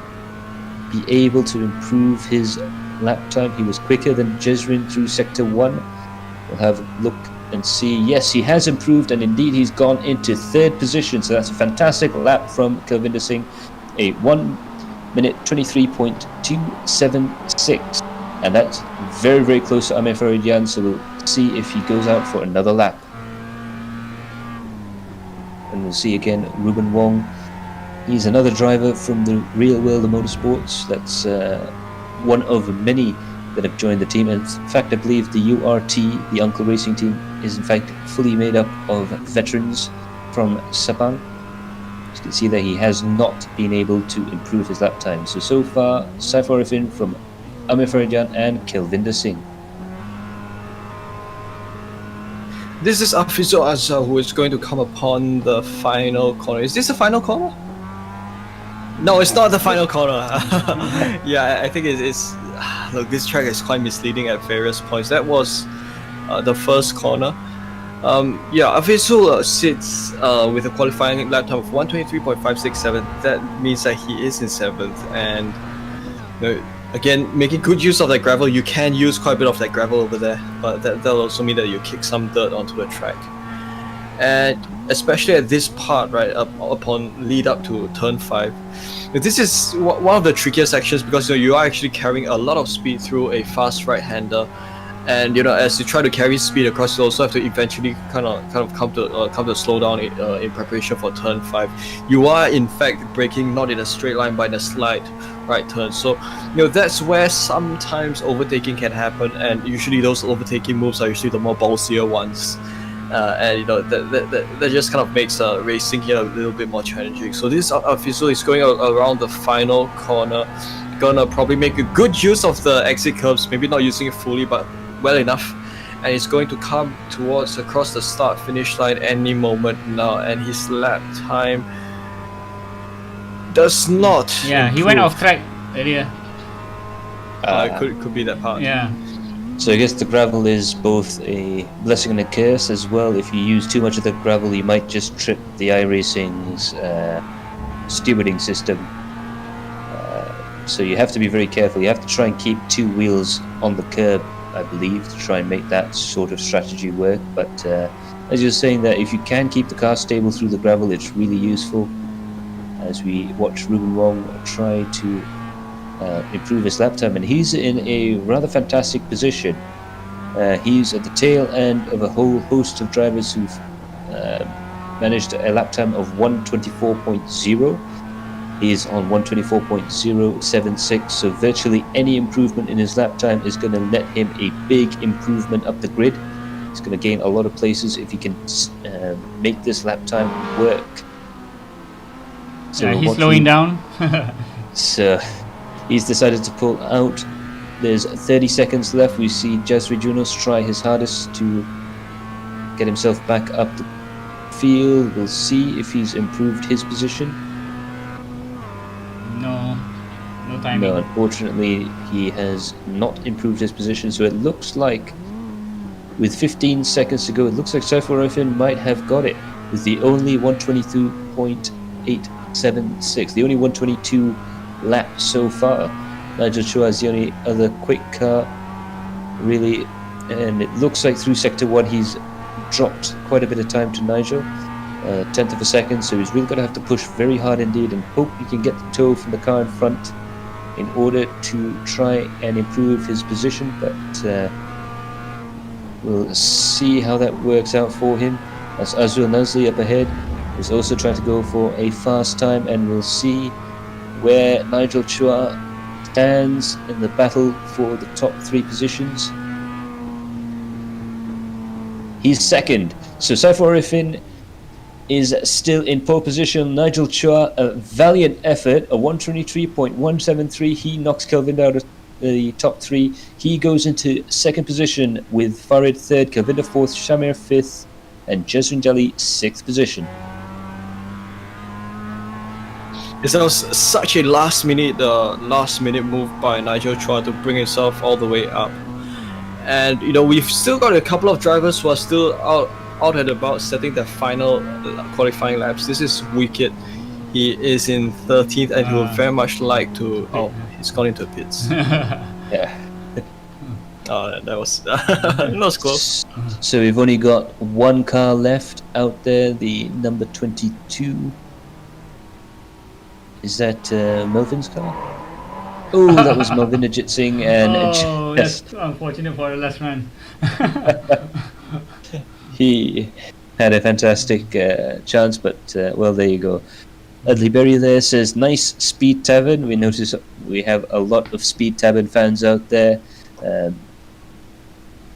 be able to improve his lap time. He was quicker than Jezrin through sector 1. We'll have a look and see. Yes, he has improved, and indeed he's gone into 3rd position, so that's a fantastic lap from Kelvinder Singh, a 1 minute 23.276, and that's very, very close to Amir Faridyan, so we'll see if he goes out for another lap. And we'll see again Ruben Wong. He's another driver from the real world of motorsports. That's one of many that have joined the team. And in fact, I believe the URT, the Uncle Racing team, is in fact fully made up of veterans from Sabang. As you can see that he has not been able to improve his lap time. So far, Saifur Arifin from Amir Faridyan and Kelvinder Singh. This is Afizo Azza who is going to come upon the final corner. Is this the final corner? No, it's not the final corner. Yeah, I think it is. Look, this track is quite misleading at various points. That was the first corner. Yeah, Afizo sits with a qualifying lap time of 123.567. That means that he is in 7th, and again, making good use of that gravel. You can use quite a bit of that gravel over there, but that'll also mean that you kick some dirt onto the track. And especially at this part, right, upon lead up to turn 5, this is one of the trickiest sections because you are actually carrying a lot of speed through a fast right-hander, and as you try to carry speed across, you also have to eventually kind of come to a slowdown in preparation for turn 5. You are in fact braking not in a straight line but in a slight right turn, so that's where sometimes overtaking can happen, and usually those overtaking moves are usually the more ballsier ones. And that just kind of makes racing here a little bit more challenging. So this Afizo is going around the final corner, gonna probably make a good use of the exit curves, maybe not using it fully but well enough, and he's going to come across the start finish line any moment now, and his lap time does not Yeah, he improve. went off track earlier. Could be that part. Yeah. So I guess the gravel is both a blessing and a curse as well. If you use too much of the gravel, you might just trip the iRacing's stewarding system. So you have to be very careful. You have to try and keep 2 wheels on the curb, I believe, to try and make that sort of strategy work. But as you're saying, that if you can keep the car stable through the gravel, it's really useful. As we watch Ruben Wong try to improve his lap time, and he's in a rather fantastic position. He's at the tail end of a whole host of drivers who've managed a lap time of 124.0. He's on 124.076, so virtually any improvement in his lap time is going to let him a big improvement up the grid. He's going to gain a lot of places if he can make this lap time work. So Yeah, he's slowing down. So he's decided to pull out. There's 30 seconds left. We see Jazri Junos try his hardest to get himself back up the field. We'll see if he's improved his position. No timing. No, unfortunately, he has not improved his position. So it looks like, with 15 seconds to go, it looks like Saifur Arifin might have got it with the only 122.876, the only 122 lap so far. Nigel Chua is the only other quick car, really, and it looks like through sector 1 he's dropped quite a bit of time to Nigel, 1/10 of a second, so he's really going to have to push very hard indeed and hope he can get the tow from the car in front in order to try and improve his position, but we'll see how that works out for him. As Azul Nazli up ahead is also trying to go for a fast time, and we'll see where Nigel Chua stands in the battle for the top 3 positions. He's second, so Saifur Arifin is still in pole position. Nigel Chua, a valiant effort, a 123.173. He knocks Kelvinder out of the top 3. He goes into second position with Farid third, Kelvinder fourth, Shamir fifth, and Jazrin Jali 6th position. It was such a last minute move by Nigel Chua to bring himself all the way up. And we've still got a couple of drivers who are still out out and about setting the final qualifying laps. This is Wicked. He is in 13th and he would very much like to... Oh, he's gone into pits. Yeah. Oh, that was... that was close. So we've only got one car left out there, the number 22. Is that Melvin's car? Oh, that was Melvin Ajit Singh and Oh, that's unfortunate for the last run. he had a fantastic chance, but well, there you go. Adley Berry there says, nice Speed Tavern. We notice we have a lot of Speed Tavern fans out there.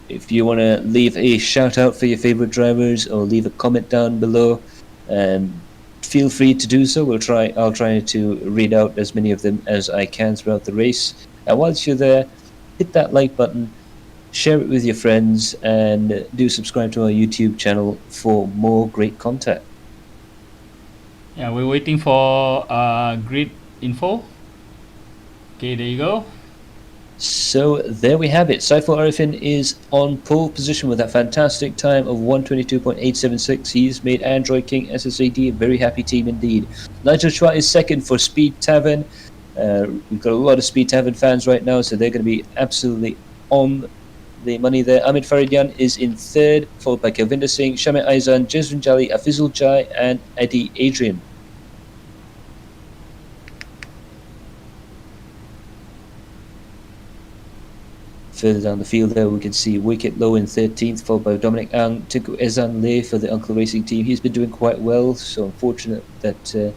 If you want to leave a shout out for your favorite drivers or leave a comment down below, feel free to do so. I'll try to read out as many of them as I can throughout the race. And whilst you're there, hit that like button, share it with your friends, and do subscribe to our YouTube channel for more great content. Yeah, we're waiting for grid info. Okay, there you go. So there we have it. Saiful Arifin is on pole position with a fantastic time of 122.876. He's made Android King SSAD a very happy team indeed. Nigel Chua is second for Speed Tavern. We've got a lot of Speed Tavern fans right now, so they're going to be absolutely on the money there. Amit Faridyan is in third, followed by Kelvinder Singh, Shamit Aizan, Jezrin Jali, Afizul Jai, and Eddie Adrian. Further down the field there, we can see Wicket Low in 13th, followed by Dominic Ang, Tinku Ezan Lay for the Uncle Racing team. He's been doing quite well, so unfortunate that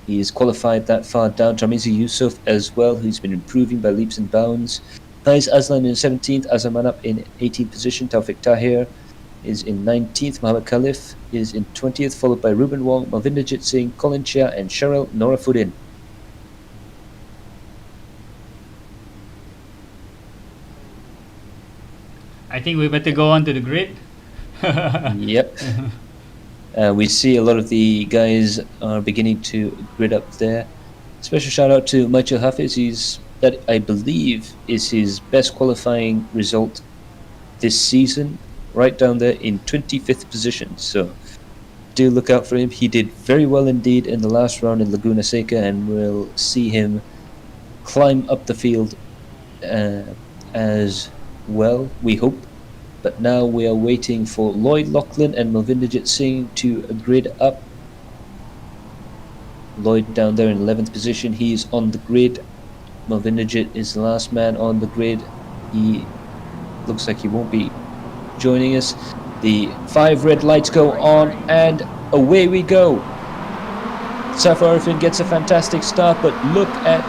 he's qualified that far down. Tramizi Yusuf as well, who's been improving by leaps and bounds. Faiz Aslan in 17th, Azam Manap in 18th position, Taufik Tahir is in 19th, Mohammed Khalif is in 20th, followed by Ruben Wong, Malvinder Jit Singh, Colin Chia, and Cheryl Norafuddin. I think we better go on to the grid. Yep. We see a lot of the guys are beginning to grid up there. Special shout out to Michael Hafiz. That I believe is his best qualifying result this season, right down there in 25th position. So do look out for him. He did very well indeed in the last round in Laguna Seca, and we'll see him climb up the field as well, we hope. But now we are waiting for Lloyd Lachlan and Malvinderjit Singh to grid up. Lloyd down there in 11th position, he's on the grid. Malvinderjit is the last man on the grid. He looks like he won't be joining us. The 5 red lights go on and away we go. Saiful Arifin gets a fantastic start, but look at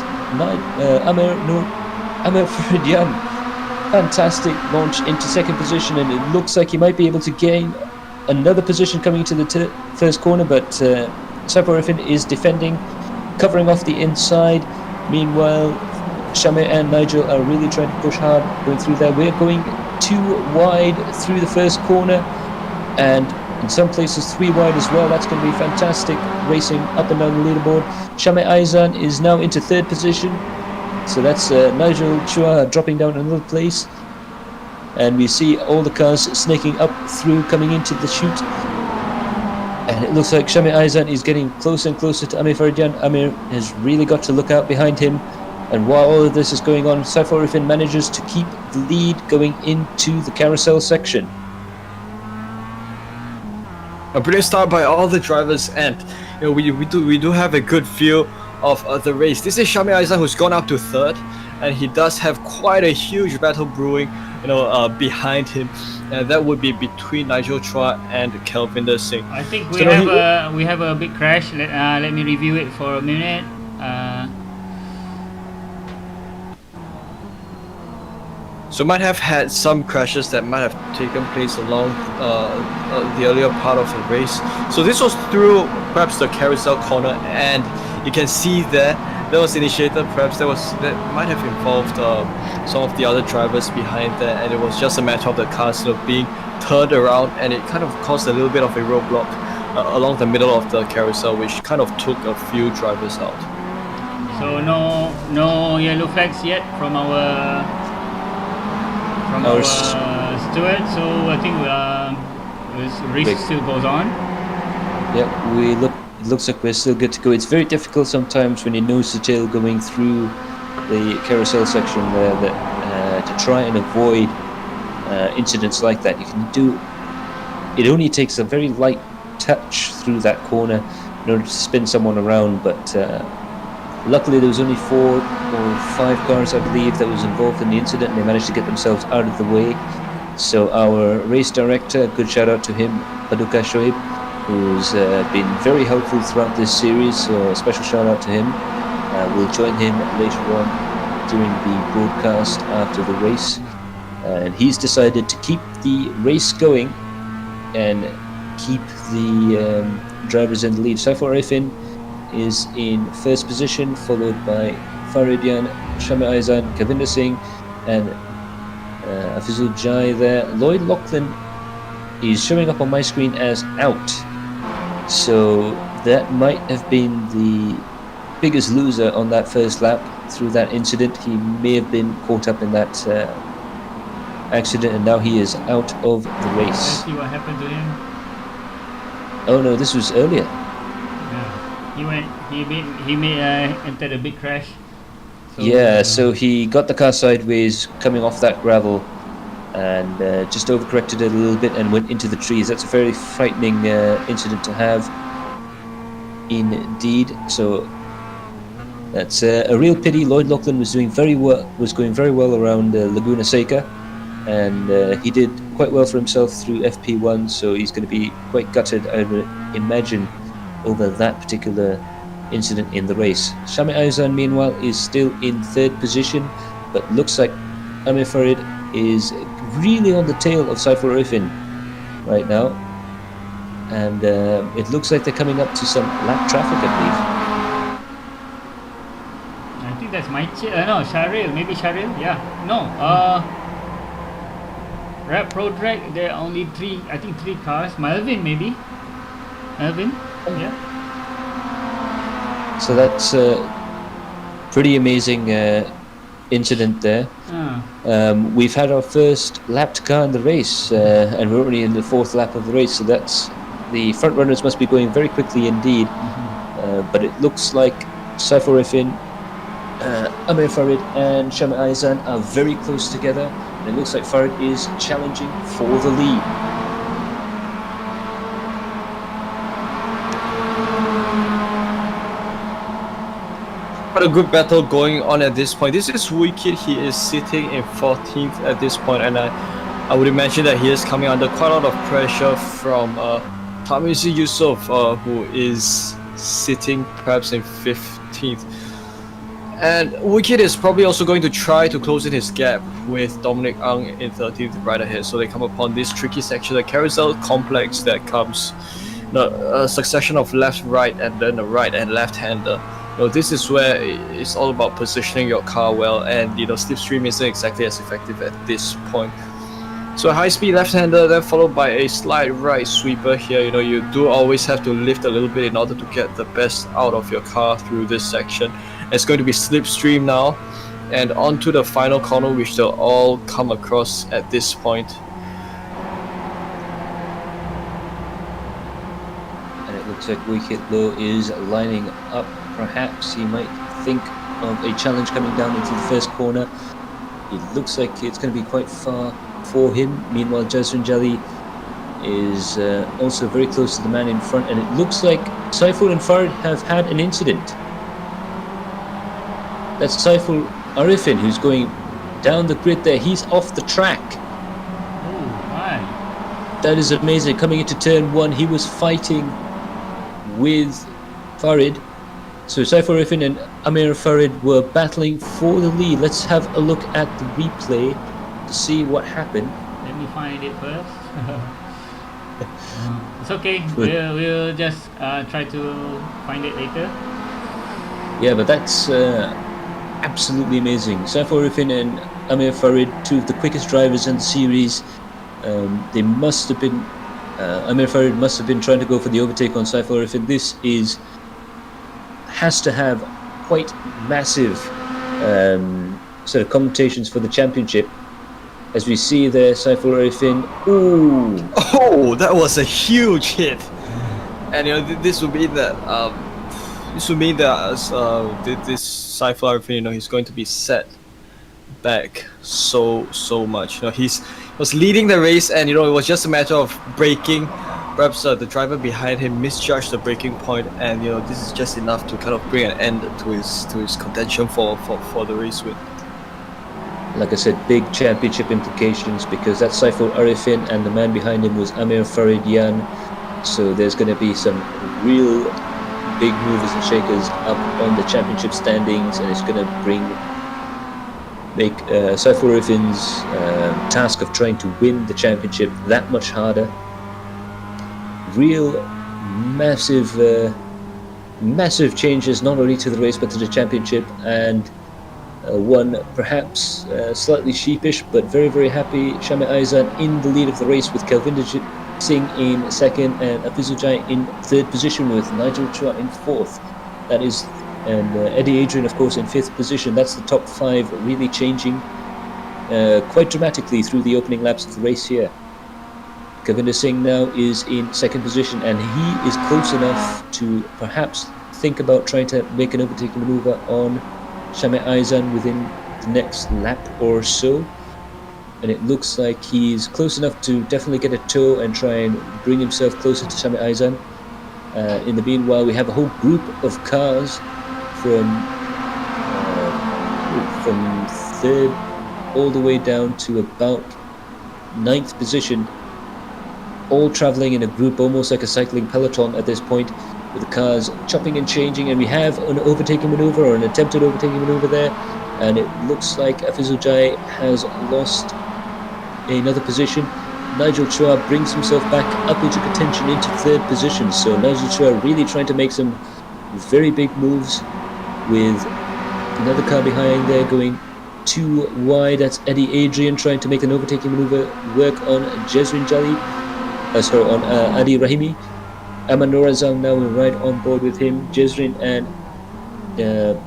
Amir Faridyan. Fantastic launch into second position, and it looks like he might be able to gain another position coming into the first corner, but Saiful Arifin is defending, covering off the inside. Meanwhile, Shamir and Nigel are really trying to push hard going through there. We're going 2 wide through the first corner, and in some places 3 wide as well. That's going to be fantastic racing up and down the leaderboard. Shamir Aizan is now into 3rd position. So that's Nigel Chua dropping down another place. And we see all the cars snaking up through, coming into the chute. And it looks like Shamir Aizan is getting closer and closer to Amir Faridyan. Amir has really got to look out behind him. And while all of this is going on, Saiful Arifin manages to keep the lead going into the carousel section. A brilliant start by all the drivers, and we do have a good feel of the race. This is Shamir Aizan, who's gone up to 3rd, and he does have quite a huge battle brewing, behind him, and that would be between Nigel Chua and Kelvinder Singh. I think we have a big crash. Let me review it for a minute. So might have had some crashes that might have taken place along the earlier part of the race. So this was through perhaps the carousel corner, and you can see that was initiated. Perhaps that might have involved some of the other drivers behind there, and it was just a matter of the cars being turned around, and it kind of caused a little bit of a roadblock along the middle of the carousel, which kind of took a few drivers out. So no yellow flags yet from our steward. So I think This race Great. still goes on. Yeah, it looks like we're still good to go. It's very difficult sometimes when you're nose to tail going through the carousel section there to try and avoid incidents like that. You can do. It only takes a very light touch through that corner in order to spin someone around, but luckily there was only 4 or 5 cars, I believe, that was involved in the incident, and they managed to get themselves out of the way. So our race director, good shout out to him, Paduka Shoaib, who's been very helpful throughout this series, so a special shout out to him. We'll join him later on during the broadcast after the race, and he's decided to keep the race going and keep the drivers in the lead. Saifur Arifin is in first position, followed by Faridian, Shami Aizan, Kavinder Singh, and Afizul Jai there. Lloyd Lachlan is showing up on my screen as out, so that might have been the biggest loser on that first lap through that incident. He may have been caught up in that accident, and now he is out of the race. Let's see what happened to him. Oh no, this was earlier. Yeah, he made entered a big crash. So he got the car sideways coming off that gravel and just overcorrected it a little bit and went into the trees. That's a very frightening incident to have indeed. So that's a real pity. Lloyd Lachlan was going very well around Laguna Seca, and he did quite well for himself through FP1, so he's going to be quite gutted, I would imagine, over that particular incident in the race. Shami Aizan, meanwhile, is still in third position, but looks like Amir Farid is really on the tail of Saifur Arifin right now, and it looks like they're coming up to some lap traffic, I believe. I think that's no, Sharil, maybe Sharil, yeah. No, Rap Pro Drag, there are only 3 cars. Melvin, maybe? Melvin? Yeah. So that's a pretty amazing incident there. We've had our first lapped car in the race, and we're only in the 4th lap of the race, so that's the front runners must be going very quickly indeed. But it looks like Saifur Arifin, Amir Farid and Shami Aizan are very close together, and it looks like Farid is challenging for the lead. Quite a good battle going on at this point. This is Wicked. He is sitting in 14th at this point, and I would imagine that he is coming under quite a lot of pressure from Tamizi Yusuf, who is sitting perhaps in 15th. And Wicked is probably also going to try to close in his gap with Dominic Ang in 13th right ahead. So they come upon this tricky section, the carousel complex that comes, a succession of left, right, and then a right and left-hander. This is where it's all about positioning your car well, and slipstream isn't exactly as effective at this point. So a high-speed left-hander, then followed by a slide right sweeper here. You do always have to lift a little bit in order to get the best out of your car through this section. It's going to be slipstream now, and onto the final corner, which they'll all come across at this point. And it looks like Wicked Low is lining up. Perhaps he might think of a challenge coming down into the first corner. It looks like it's going to be quite far for him. Meanwhile, Jaswin Jali is also very close to the man in front, and it looks like Saifur and Farid have had an incident. That's Saifur Arifin who's going down the grid there. He's off the track. Oh, my. That is amazing. Coming into turn 1, he was fighting with Farid. So Saifur Arifin and Amir Farid were battling for the lead. Let's have a look at the replay to see what happened. Let me find it first. It's okay. We'll just try to find it later. Yeah, but that's absolutely amazing. Saifur Arifin and Amir Farid, 2 of the quickest drivers in the series. They must have been. Amir Farid must have been trying to go for the overtake on Saifur Arifin. This has to have quite massive sort of connotations for the championship. As we see there, Saiful Arifin. Ooh, Oh, that was a huge hit, and this would mean that this Saiful Arifin, he's going to be set back so much. He was leading the race, and it was just a matter of braking. Perhaps the driver behind him misjudged the braking point, and this is just enough to kind of bring an end to his contention for the race win. like I said, big championship implications because that's Saiful Arifin and the man behind him was Amir Faridian. So there's going to be some real big movers and shakers up on the championship standings, and it's going to make Saiful Arifin's task of trying to win the championship that much harder. Real massive changes not only to the race but to the championship, and one perhaps slightly sheepish but very happy Shami Aizan in the lead of the race with Kelvinder Singh in second and Afizujai in third position with Nigel Chua in fourth. That is, and Eddie Adrian of course in fifth position. That's the top five really changing quite dramatically through the opening laps of the race here. Kelvinder Singh now is in second position, and he is close enough to perhaps think about trying to make an overtaking maneuver on Shami Aizan within the next lap or so. And it looks like he's close enough to definitely get a tow and try and bring himself closer to Shami Aizan. In the meanwhile, we have a whole group of cars from third all the way down to about ninth position, all traveling in a group almost like a cycling peloton at this point, with the cars chopping and changing, and we have an overtaking maneuver or an attempted overtaking maneuver there, and it looks like Afizujai has lost another position. Nigel Chua brings himself back up into contention into third position, so Nigel Chua really trying to make some very big moves with another car behind there going too wide. That's Eddie Adrian trying to make an overtaking maneuver work on Jezrin Jali, on Adi Rahimi. Aman Norazam now right on board with him. Jezrin and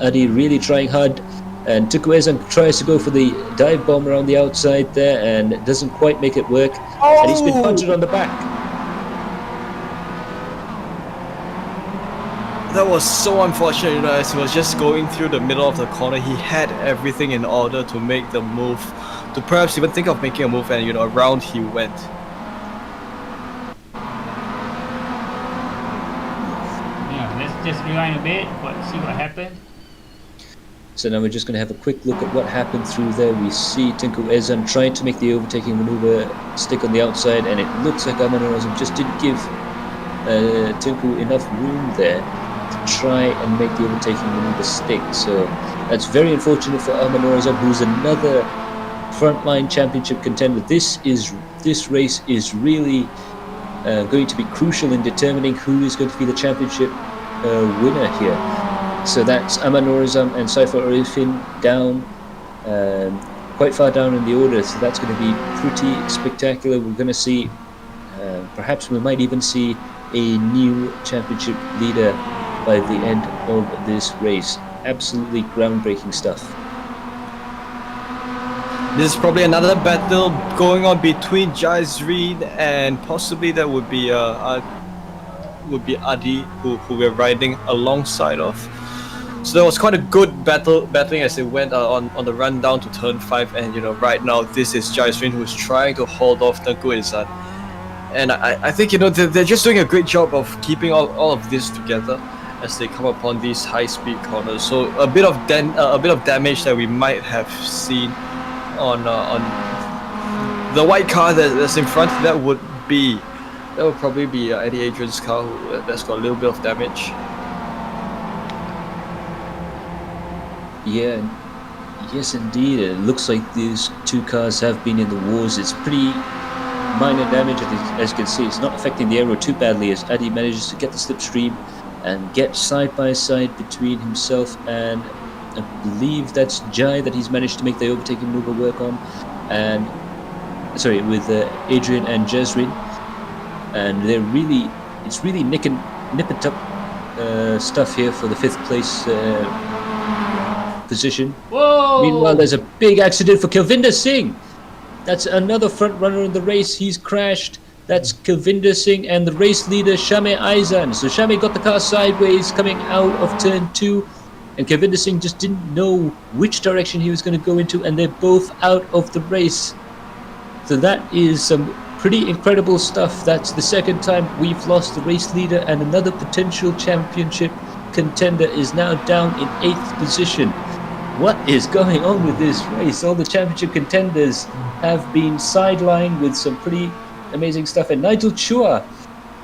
Adi really trying hard, and Tuku Ezan tries to go for the dive bomb around the outside there and doesn't quite make it work, and he's been punted on the back. That was so unfortunate, as he was just going through the middle of the corner. He had everything in order to make the move, to perhaps even think of making a move, and around he went. Just rewind a bit, see what happened. So now we're just going to have a quick look at what happened through there. We see Tinku Ezan trying to make the overtaking maneuver stick on the outside, and it looks like Aman Norazam just didn't give Tinku enough room there to try and make the overtaking maneuver stick. So that's very unfortunate for Aman Norazam, who's another frontline championship contender. This race is really going to be crucial in determining who is going to be the championship winner here. So that's Aman Norazam and Saiful Arifin down, quite far down in the order, so that's going to be pretty spectacular. We're going to see, perhaps we might even see a new championship leader by the end of this race. Absolutely groundbreaking stuff. This is probably another battle going on between Jazreen and possibly that would be Adi, who we're riding alongside of. So there was quite a good battling as it went on the run down to turn 5, and right now this is Jazreen who's trying to hold off Tengku Ezan. And I think they're just doing a great job of keeping all of this together as they come upon these high-speed corners. So a bit of damage that we might have seen on the white car that's in front. That would probably be Eddie Adrian's car that's got a little bit of damage. Yeah, yes indeed. It looks like these two cars have been in the wars. It's pretty minor damage, as you can see. It's not affecting the aero too badly as Adi manages to get the slipstream and get side by side between himself and I believe that's Jai that he's managed to make the overtaking maneuver work on, and with Adrian and Jezrin, and it's really nip and tuck stuff here for the 5th place position. Whoa! Meanwhile, there's a big accident for Kelvinder Singh. That's another front runner in the race. He's crashed. That's Kavinder Singh and the race leader Shame Aizan. So Shame got the car sideways coming out of turn 2, and Kavinder Singh just didn't know which direction he was going to go into, and they're both out of the race. So that is some pretty incredible stuff. That's the second time we've lost the race leader, and another potential championship contender is now down in 8th position. What is going on with this race? All the championship contenders have been sidelined with some pretty amazing stuff, and Nigel Chua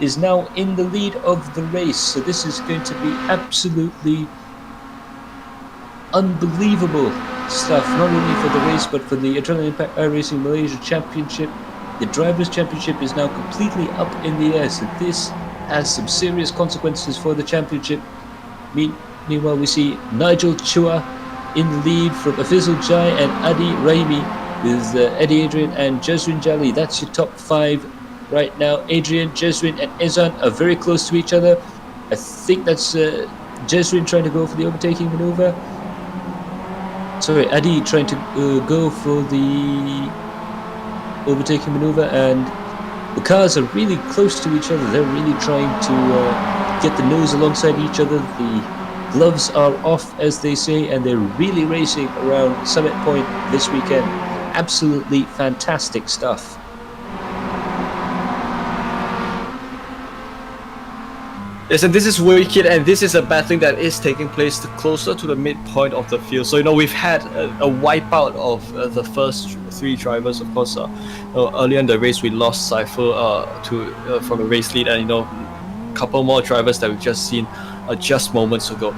is now in the lead of the race. So this is going to be absolutely unbelievable stuff, not only for the race but for the Adrenaline Impact iRacing Malaysia Championship. The Drivers' Championship is now completely up in the air, so this has some serious consequences for the championship. Meanwhile, we see Nigel Chua in the lead from Afizul Jai and Adi Raimi, with Eddie Adrian and Jeswin Jali. That's your top 5 right now. Adrian, Jeswin and Ezan are very close to each other. I think that's Jeswin trying to go for the overtaking maneuver. Sorry, Adi trying to go for the overtaking maneuver, and the cars are really close to each other. They're really trying to get the nose alongside each other. The gloves are off, as they say, and they're really racing around Summit Point this weekend. Absolutely fantastic stuff. Yes, and this is wicked, and this is a battling that is taking place closer to the midpoint of the field. So we've had a wipeout of the first 3 drivers. Of course, earlier in the race we lost Cypher from the race lead, and a couple more drivers that we've just seen just moments ago.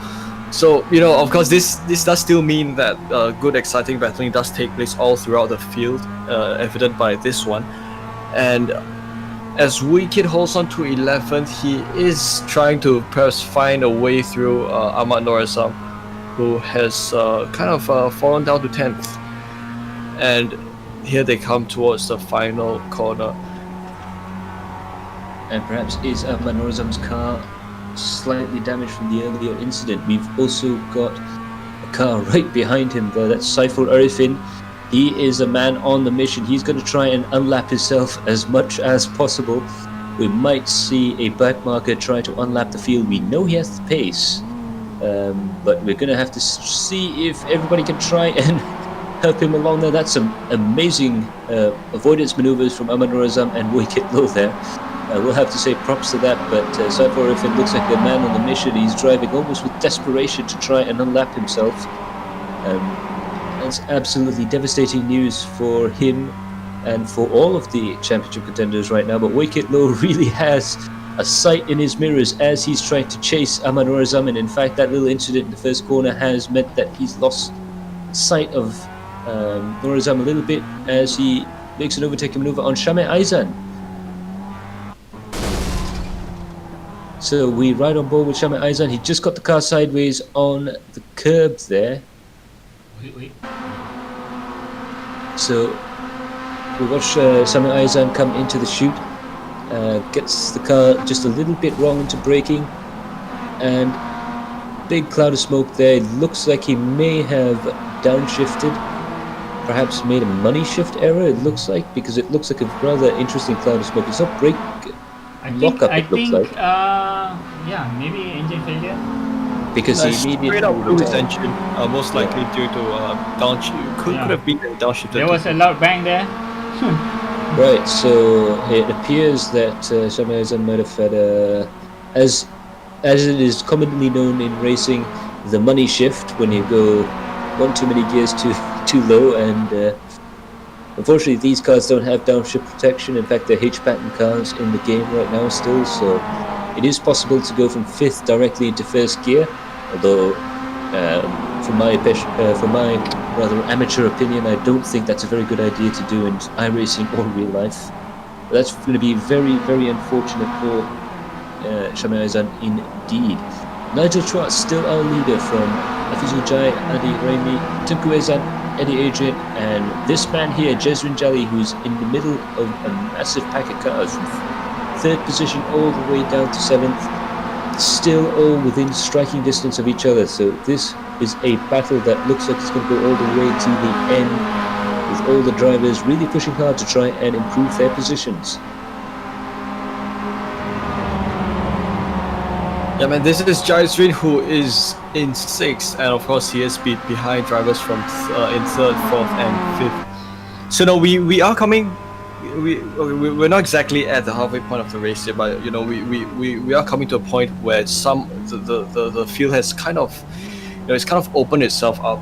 So of course, this does still mean that good, exciting battling does take place all throughout the field, evident by this one. And as Wicked holds on to 11th, he is trying to perhaps find a way through Ahmad Norazam, who has kind of fallen down to 10th. And here they come towards the final corner. And perhaps is Ahmad Norazam's car slightly damaged from the earlier incident? We've also got a car right behind him there. That's Saiful Arifin. He is a man on the mission. He's going to try and unlap himself as much as possible. We might see a back marker try to unlap the field. We know he has the pace, but we're going to have to see if everybody can try and help him along there. That's some amazing avoidance maneuvers from Ahmad Norazam and Wicket Low there. We'll have to say props to that, but Saiful Arifin looks like a man on the mission. He's driving almost with desperation to try and unlap himself. That's absolutely devastating news for him and for all of the championship contenders right now. But Wicket Low really has a sight in his mirrors as he's trying to chase Ahmad Norazam. And in fact, that little incident in the first corner has meant that he's lost sight of Norazam a little bit as he makes an overtaking maneuver on Shame Aizan. So we ride on board with Shame Aizan. He just got the car sideways on the curb there. Wait. So we watch Shame Aizan come into the chute, gets the car just a little bit wrong into braking, and big cloud of smoke there. It looks like he may have downshifted, perhaps made a money shift error, it looks like, because it looks like a rather interesting cloud of smoke. It's not brake lockup, it looks like. Maybe engine failure. Because he immediately straight up blew his engine, most likely due to downshift. Could have been downshifted. There was a loud bang there. Right, so it appears that Shame Aizan might have had as it is commonly known in racing, the money shift, when you go one too many gears too low, and unfortunately these cars don't have downshift protection. In fact, they're H-pattern cars in the game right now still, so it is possible to go from 5th directly into 1st gear, although from my rather amateur opinion, I don't think that's a very good idea to do in iRacing or real life. But that's going to be very, very unfortunate for Shame Aizan indeed. Nigel Chua still our leader from Afizul Jai, Adi Raimi, Tunku Ezan, Eddie Adrian, and this man here, Jeswin Jali, who's in the middle of a massive pack of cars from 3rd position all the way down to 7th, still all within striking distance of each other. So this is a battle that looks like it's going to go all the way to the end. with all the drivers really pushing hard to try and improve their positions. Yeah, man, this is Jaisrin, who is in 6th, and of course he is behind drivers from in 3rd, 4th, and 5th. So no, we are coming. We're not exactly at the halfway point of the race yet, but you know we are coming to a point where the field has kind of, you know, it's kind of opened itself up.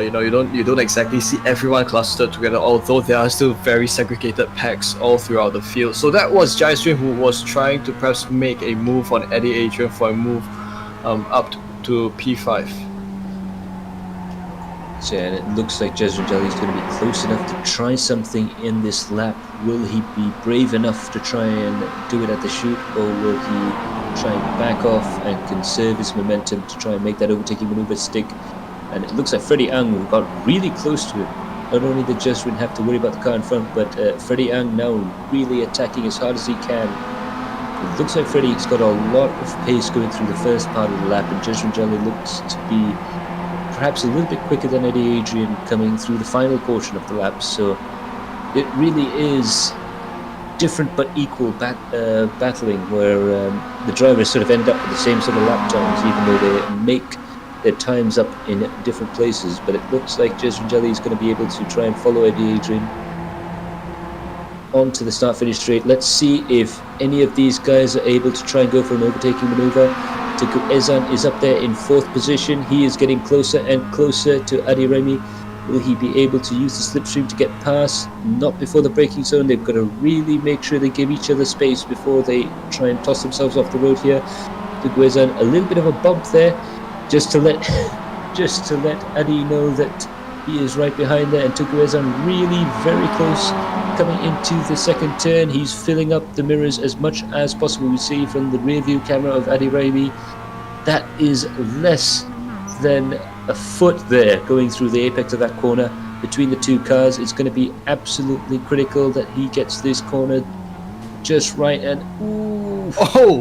You know, you don't exactly see everyone clustered together, although there are still very segregated packs all throughout the field. So that was Jaisrin, who was trying to perhaps make a move on Eddie Adrian for a move up to P5. So yeah, and it looks like Jezreel Jelly is going to be close enough to try something in this lap. Will he be brave enough to try and do it at the chute, or will he try and back off and conserve his momentum to try and make that overtaking maneuver stick? And it looks like Freddie Ang got really close to it. Not only did Jezreel have to worry about the car in front, but Freddie Ang now really attacking as hard as he can. It looks like Freddie's got a lot of pace going through the first part of the lap, and Jezreel Jelly looks to be perhaps a little bit quicker than Eddie Adrian coming through the final portion of the lap. So it really is different but equal battling, where the drivers sort of end up with the same sort of lap times, even though they make their times up in different places. But it looks like Jezreel Jelly is going to be able to try and follow Eddie Adrian onto the start-finish straight. Let's see if any of these guys are able to try and go for an overtaking maneuver. Tengku Ezan is up there in 4th position. He is getting closer and closer to Adi Remy. Will he be able to use the slipstream to get past? Not before the braking zone. They've got to really make sure they give each other space before they try and toss themselves off the road here. Tengku Ezan, a little bit of a bump there, just to let Adi know that he is right behind there. And Tengku Ezan really very close coming into the second turn. He's filling up the mirrors as much as possible. We see from the rear view camera of Adi Raimi, that is less than a foot there going through the apex of that corner between the two cars. It's going to be absolutely critical that he gets this corner just right. And ooh,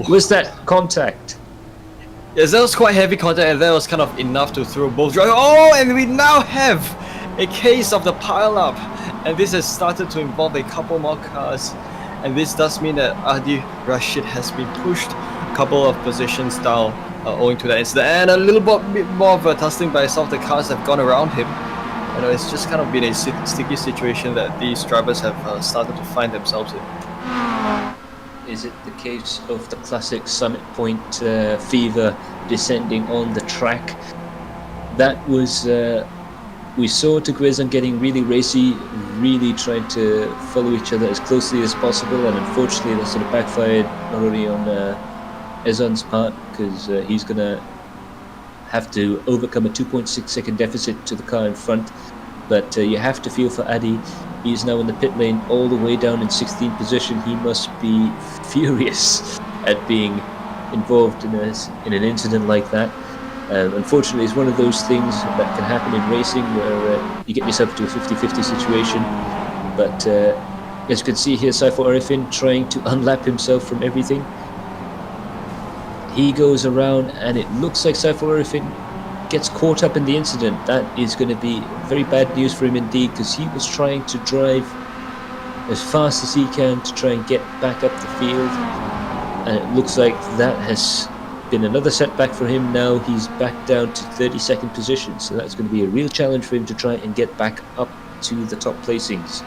was that contact? Yes, that was quite heavy contact, and that was kind of enough to throw both drivers. Oh, and we now have a case of the pile-up, and this has started to involve a couple more cars, and this does mean that Adi Rashid has been pushed a couple of positions down owing to that incident, and a little bit more of a tussling by some of the cars have gone around him. You know, it's just kind of been a sticky situation that these drivers have started to find themselves in. Is it the case of the classic Summit Point fever descending on the track? That was, we saw Tengku Ezan getting really racy, really trying to follow each other as closely as possible, and unfortunately that sort of backfired not only on Ezan's part, because he's going to have to overcome a 2.6 second deficit to the car in front, but you have to feel for Adi. He's now in the pit lane all the way down in 16th position. He must be furious at being involved in an incident like that. Unfortunately, it's one of those things that can happen in racing where you get yourself into a 50-50 situation. But as you can see here, Saiful Arifin trying to unlap himself from everything. He goes around, and it looks like Saiful Arifin gets caught up in the incident. That is going to be very bad news for him indeed, because he was trying to drive as fast as he can to try and get back up the field, and it looks like that has been another setback for him. Now he's back down to 32nd position, so that's going to be a real challenge for him to try and get back up to the top placings.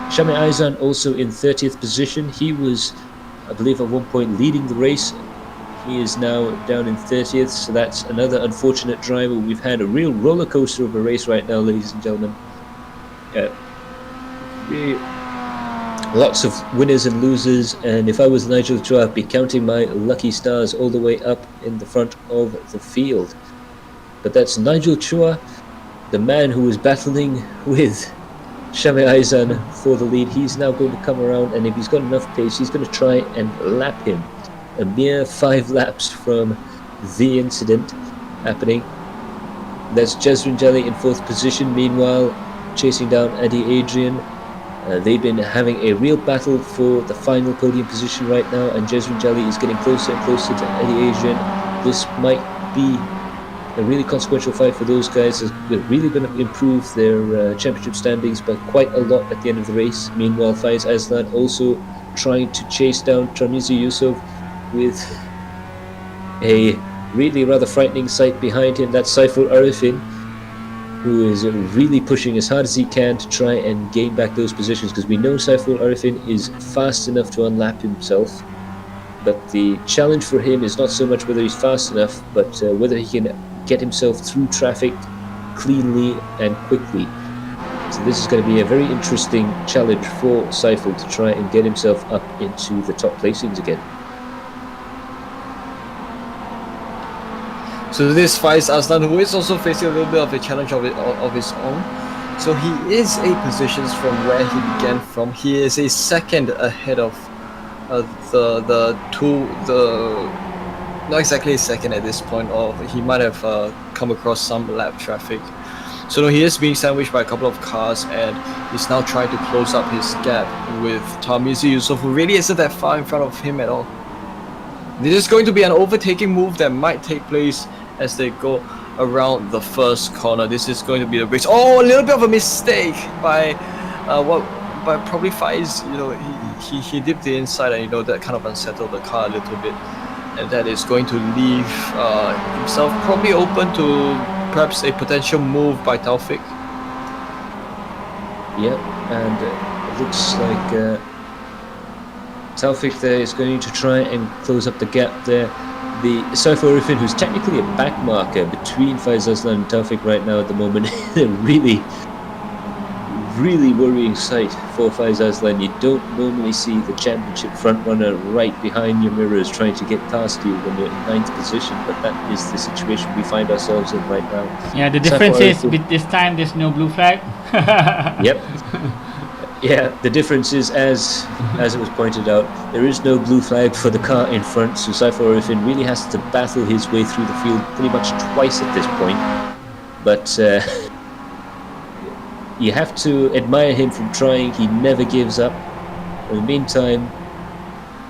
Shami Aizan also in 30th position. He was, I believe, at one point leading the race. He is now down in 30th, so that's another unfortunate driver. We've had a real roller coaster of a race right now, ladies and gentlemen. Lots of winners and losers, and if I was Nigel Chua, I'd be counting my lucky stars all the way up in the front of the field. But that's Nigel Chua, the man who was battling with Shami Aizan for the lead. He's now going to come around, and if he's got enough pace, he's going to try and lap him. A mere 5 laps from the incident happening. That's Jezreel Jelly in 4th position, meanwhile chasing down Eddie Adrian. They've been having a real battle for the final podium position right now, and Jezreel Jelly is getting closer and closer to Eddie Adrian. This might be a really consequential fight for those guys. They're really going to improve their championship standings by quite a lot at the end of the race. Meanwhile, Faiz Aslan also trying to chase down Tarmizi Yusuf with a really rather frightening sight behind him. That's Saiful Arifin, who is really pushing as hard as he can to try and gain back those positions, because we know Saiful Arifin is fast enough to unlap himself. But the challenge for him is not so much whether he's fast enough, but whether he can get himself through traffic cleanly and quickly. So this is going to be a very interesting challenge for Saiful to try and get himself up into the top placings again. So this Faiz Aslan, who is also facing a little bit of a challenge of his own. So he is 8 positions from where he began from. He is a second ahead of not exactly a second at this point, or he might have come across some lap traffic. So he is being sandwiched by a couple of cars, and he's now trying to close up his gap with Tarmizi Yusuf, who really isn't that far in front of him at all. This is going to be an overtaking move that might take place as they go around the first corner. This is going to be the race. Oh, a little bit of a mistake by probably Faiz. He dipped the inside, and that kind of unsettled the car a little bit, and that is going to leave himself probably open to perhaps a potential move by Taufik. Yep, and it looks like Taufik there is going to try and close up the gap there. The Saiful Arifin, who's technically a back marker between Faiz Aslan and Taufik right now at the moment, really worrying sight for Faiz Aslan. You don't normally see the championship front runner right behind your mirrors trying to get past you when you're in 9th position, but that is the situation we find ourselves in right now. Yeah, the difference is with this time there's no blue flag. Yep. Yeah, the difference is, as it was pointed out, there is no blue flag for the car in front, so Saiful Arifin really has to battle his way through the field pretty much twice at this point. But you have to admire him from trying. He never gives up. In the meantime,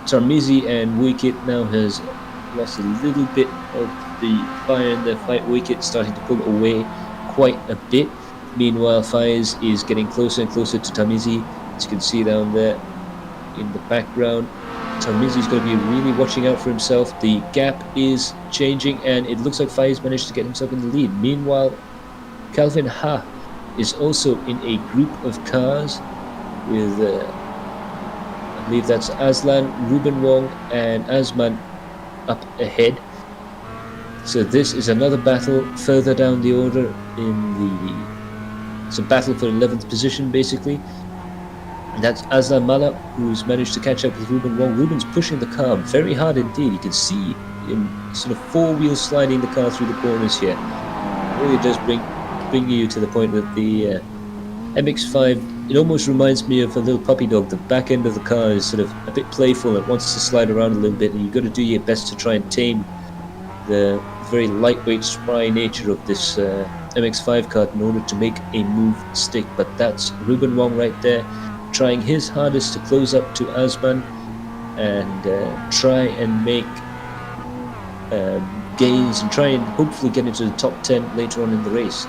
Tarmizi and Wicket now has lost a little bit of the fire in their fight. Wicket starting to pull away quite a bit. Meanwhile, Faiz is getting closer and closer to Tarmizi. As you can see down there in the background, Tarmizi is going to be really watching out for himself. The gap is changing, and it looks like Faiz managed to get himself in the lead. Meanwhile, Calvin Ha is also in a group of cars with, I believe that's Aslan, Ruben Wong, and Azman up ahead. So this is another battle further down the order it's a battle for 11th position, basically. And that's Aslan Mala, who's managed to catch up with Ruben Wong. Ruben's pushing the car very hard indeed. You can see him sort of 4-wheel sliding the car through the corners here. It really does bring you to the point that the MX-5, it almost reminds me of a little puppy dog. The back end of the car is sort of a bit playful. It wants to slide around a little bit, and you've got to do your best to try and tame the very lightweight, spry nature of this MX-5 car in order to make a move stick. But that's Ruben Wong right there, trying his hardest to close up to Azman and try and make gains and try and hopefully get into the top 10 later on in the race.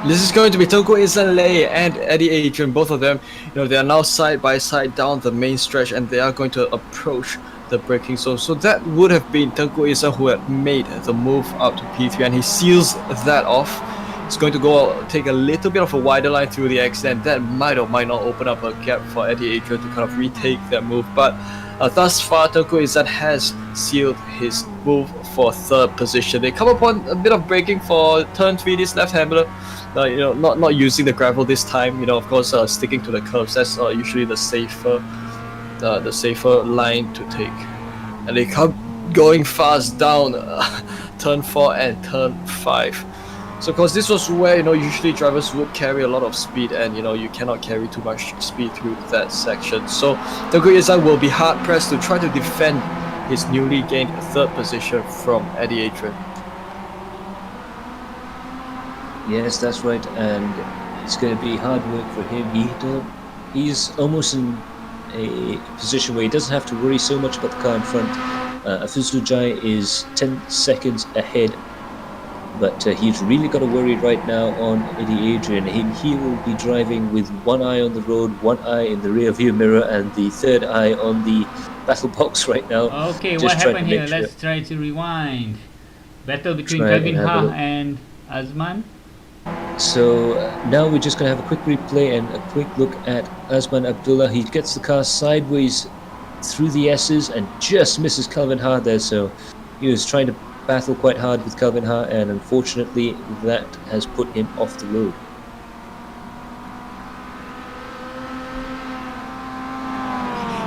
This is going to be Tengku Izanleh and Eddie Adrian. Both of them, they are now side by side down the main stretch, and they are going to approach the braking zone. So that would have been Tengku Izan who had made the move up to P3, and he seals that off. It's going to go take a little bit of a wider line through the exit, and that might or might not open up a gap for Eddie Adrian to kind of retake that move. But thus far, Tengku Izan has sealed his move for 3rd position. They come upon a bit of braking for turn 3, this left-hander. Not using the gravel this time. Of course, sticking to the curves. That's usually the safer line to take. And they come going fast down turn 4 and turn 5. So, of course, this was where usually drivers would carry a lot of speed, and you cannot carry too much speed through that section. So, Tengku Izan will be hard pressed to try to defend his newly gained 3rd position from Eddie Adrian. Yes, that's right, and it's going to be hard work for him. He's almost in a position where he doesn't have to worry so much about the car in front. Afizujai is 10 seconds ahead, but he's really got to worry right now on Eddie Adrian. He will be driving with one eye on the road, one eye in the rear view mirror, and the third eye on the battle box right now. Okay, just what trying happened to here? make sure- Let's try to rewind. Battle between Try Kevin and have a Ha look. and Azman. So now we're just going to have a quick replay and a quick look at Azman Abdullah. He gets the car sideways through the S's and just misses Calvin Ha there. So he was trying to battle quite hard with Calvin Ha, and unfortunately that has put him off the road.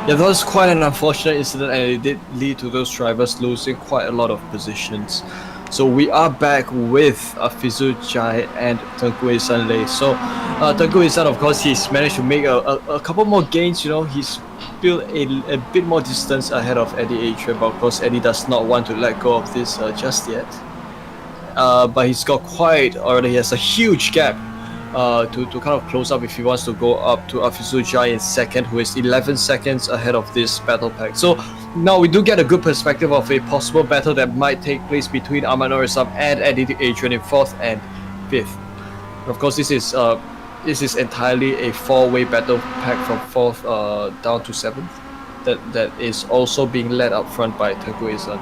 Yeah, that was quite an unfortunate incident, and it did lead to those drivers losing quite a lot of positions. So we are back with Fizu Jai and Tengku Ihsan Lei. So Tengku Ihsan, of course, he's managed to make a couple more gains. You know, he's built a bit more distance ahead of Eddie Adrian, but of course Eddie does not want to let go of this just yet. But he's got he has a huge gap to kind of close up if he wants to go up to Afizu Jai in second, who is 11 seconds ahead of this battle pack. So now we do get a good perspective of a possible battle that might take place between Ahmad Norisam and Eddie Adrian in 4th and 5th. Of course, this is entirely a 4-way battle pack from 4th down to 7th. That is also being led up front by Tengku Ihsan.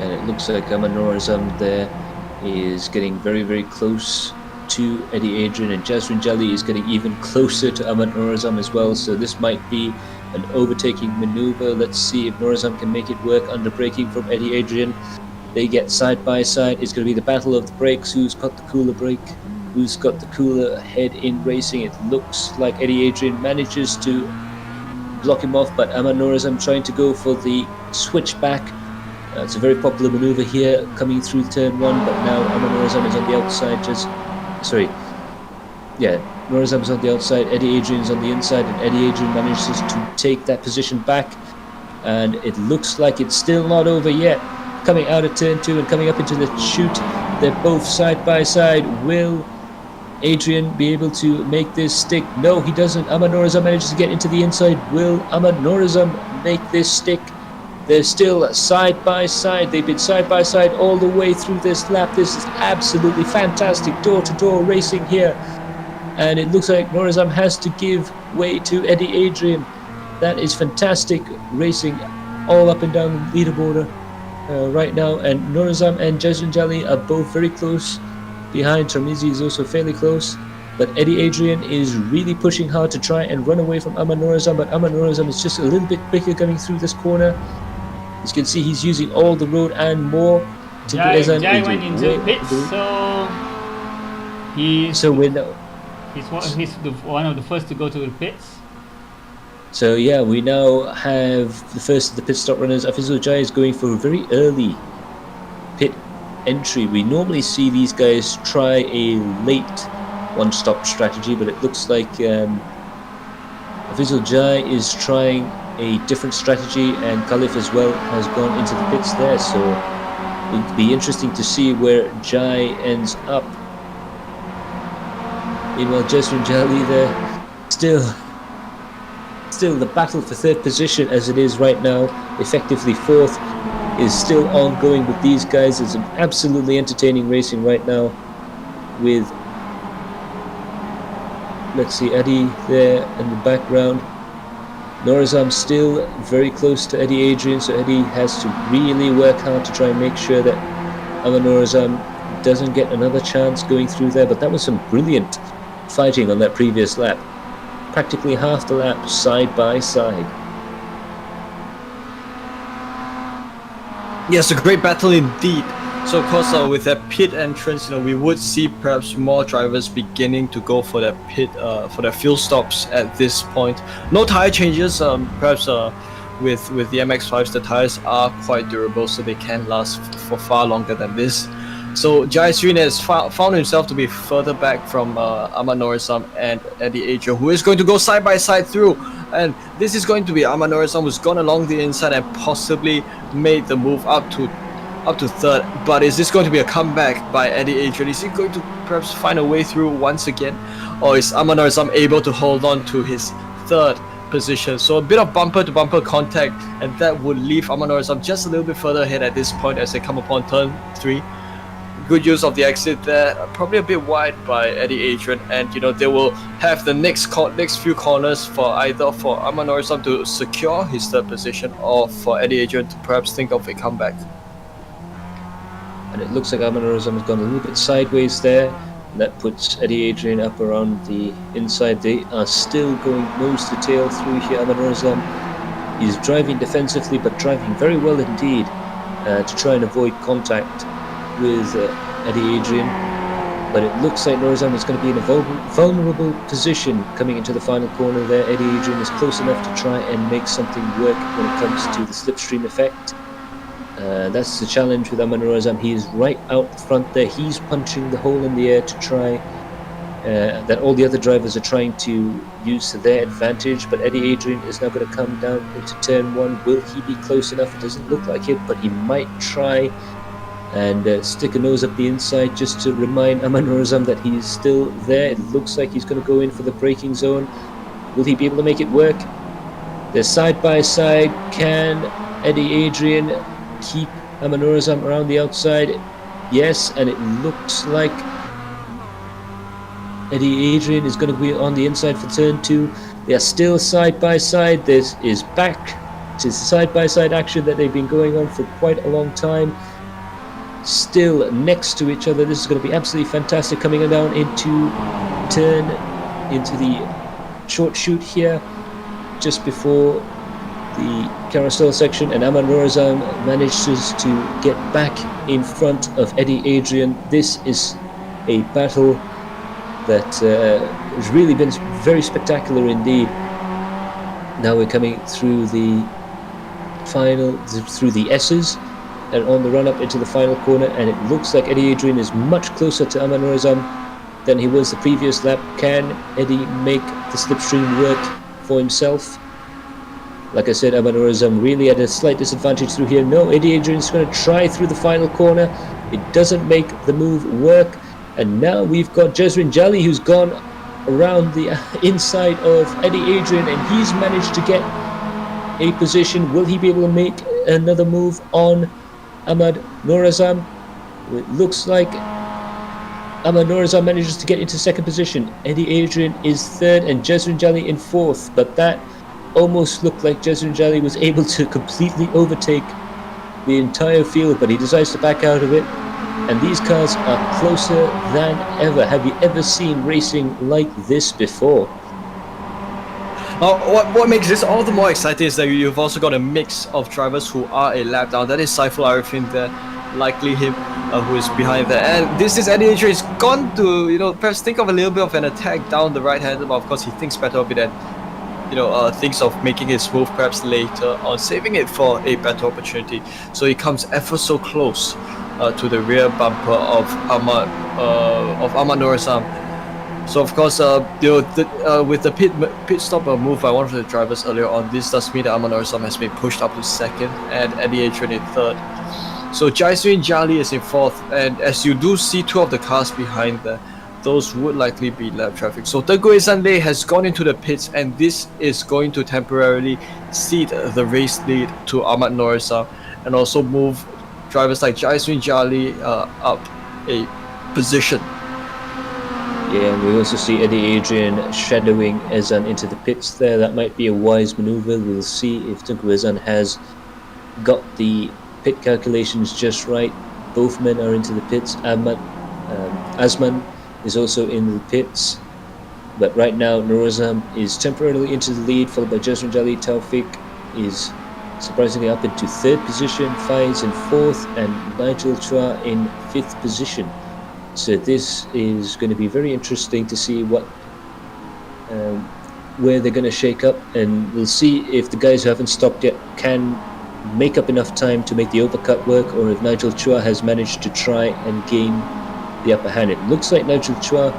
And it looks like Ahmad Norisam there is getting very, very close to Eddie Adrian, and Jasrin Jali is getting even closer to Ahmad Norisam as well. So this might be an overtaking maneuver. Let's see if Norisam can make it work under braking from Eddie Adrian. They get side by side. It's going to be the battle of the brakes. Who's got the cooler brake? Who's got the cooler head in racing? It looks like Eddie Adrian manages to block him off, but Ahmad Norisam trying to go for the switchback. It's a very popular maneuver here coming through turn 1, but now Ahmad Norisam is on the outside. Norisam is on the outside, Eddie Adrian is on the inside, and Eddie Adrian manages to take that position back, and it looks like it's still not over yet. Coming out of turn 2 and coming up into the chute, they're both side by side. Will Adrian be able to make this stick? No, he doesn't. Ahmad Norisam manages to get into the inside. Will Ahmad Norisam make this stick? They're still side by side. They've been side by side all the way through this lap. This is absolutely fantastic door-to-door racing here. And it looks like Norisam has to give way to Eddie Adrian. That is fantastic racing all up and down the leaderboard right now. And Norisam and Jasrin Jali are both very close. Behind, Termizi is also fairly close. But Eddie Adrian is really pushing hard to try and run away from Ahmad Norisam. But Ahmad Norisam is just a little bit quicker coming through this corner. As you can see, he's using all the road and more. Jai went into pits, so he's one of the first to go to the pits. So yeah, we now have the first of the pit stop runners. Afizul Jai is going for a very early pit entry. We normally see these guys try a late one-stop strategy, but it looks like Afizul Jai is trying a different strategy, and Khalif as well has gone into the pits there, so it'll be interesting to see where Jai ends up. Meanwhile, Jasrin Jali there, still the battle for third position as it is right now, effectively 4th, is still ongoing with these guys. It's an absolutely entertaining racing right now with, let's see, Eddie there in the background. Norisam still very close to Eddie Adrian, so Eddie has to really work hard to try and make sure that Ahmad Norisam doesn't get another chance going through there. But that was some brilliant fighting on that previous lap. Practically half the lap side by side. Yes, a great battle indeed. So of course, with that pit entrance, we would see perhaps more drivers beginning to go for their pit, for their fuel stops at this point. No tire changes. Perhaps with the MX-5s, the tires are quite durable, so they can last for far longer than this. So Jasrin has found himself to be further back from Ahmad Norisam and Eddie Adrian, who is going to go side by side through. And this is going to be Ahmad Norisam, who's gone along the inside and possibly made the move up to 3rd. But is this going to be a comeback by Eddie Adrian? Is he going to perhaps find a way through once again? Or is Ahmad Norisam able to hold on to his 3rd position. So a bit of bumper to bumper contact, and that would leave Ahmad Norazam just a little bit further ahead at this point as they come upon turn 3. Good use of the exit there, probably a bit wide by Eddie Adrian, and they will have the next few corners for either for Ahmad Norazam to secure his third position or for Eddie Adrian to perhaps think of a comeback. And it looks like Ahmad Norazam has gone a little bit sideways there. That puts Eddie Adrian up around the inside. They are still going nose to tail through here. Ahmad Norazam is driving defensively, but driving very well indeed to try and avoid contact with Eddie Adrian. But it looks like Norazam is going to be in a vulnerable position coming into the final corner there. Eddie Adrian is close enough to try and make something work when it comes to the slipstream effect. That's the challenge with Ahmad Norazam. He is right out the front there. He's punching the hole in the air to try that all the other drivers are trying to use to their advantage. But Eddie Adrian is now going to come down into turn 1. Will he be close enough? It doesn't look like it, but he might try and stick a nose up the inside just to remind Ahmad Norazam that he's still there. It looks like he's going to go in for the braking zone. Will he be able to make it work? They're side by side. Can Eddie Adrian keep Ahmad Norazam around the outside? Yes, and it looks like Eddie Adrian is going to be on the inside for turn 2. They are still side by side. This is back to side by side action that they've been going on for quite a long time. Still next to each other. This is going to be absolutely fantastic coming down into the short chute here just before the carousel section, and Ahmad Norazam manages to get back in front of Eddie Adrian. This is a battle that has really been very spectacular indeed. Now we're coming through the S's and on the run up into the final corner, and it looks like Eddie Adrian is much closer to Ahmad Norazam than he was the previous lap. Can Eddie make the slipstream work for himself? Like I said, Ahmad Norazam really at a slight disadvantage through here. No, Eddie Adrian's going to try through the final corner. It doesn't make the move work. And now we've got Jezrin Jali, who's gone around the inside of Eddie Adrian, and he's managed to get a position. Will he be able to make another move on Ahmad Norazam? It looks like Ahmad Norazam manages to get into second position. Eddie Adrian is third and Jezrin Jali in fourth, but that almost looked like Jezrin Jali was able to completely overtake the entire field, but he decides to back out of it. And these cars are closer than ever. Have you ever seen racing like this before? What makes this all the more exciting is that you've also got a mix of drivers who are a lap down. That is Saiful Arifin there, likely him who is behind there. And this is Eddie Adrian. He's gone to, perhaps think of a little bit of an attack down the right hand, but of course he thinks better of it and thinks of making his move perhaps later on, saving it for a better opportunity. So he comes ever so close to the rear bumper of Ahmad Norazam. So of course, with the pit stop move by one of the drivers earlier on, this does mean that Ahmad Norazam has been pushed up to second and Eddie Adrian in third. So Jaisun Jali is in fourth, and as you do see two of the cars behind there, those would likely be lap traffic. So Teguh Sanlei has gone into the pits, and this is going to temporarily cede the race lead to Ahmad Norazam and also move drivers like Jaisun Jali up a position. Yeah, and we also see Eddie Adrian shadowing Ezan into the pits there. That might be a wise maneuver. We'll see if Teguh Ezan has got the pit calculations just right. Both men are into the pits. Azman is also in the pits. But right now, Norazam is temporarily into the lead, followed by Jezrin Jali. Taufik is surprisingly up into third position. Faiz in fourth, and Nigel Chua in fifth position. So this is going to be very interesting to see where they're going to shake up, and we'll see if the guys who haven't stopped yet can make up enough time to make the overcut work, or if Nigel Chua has managed to try and gain the upper hand. It looks like Nigel Chua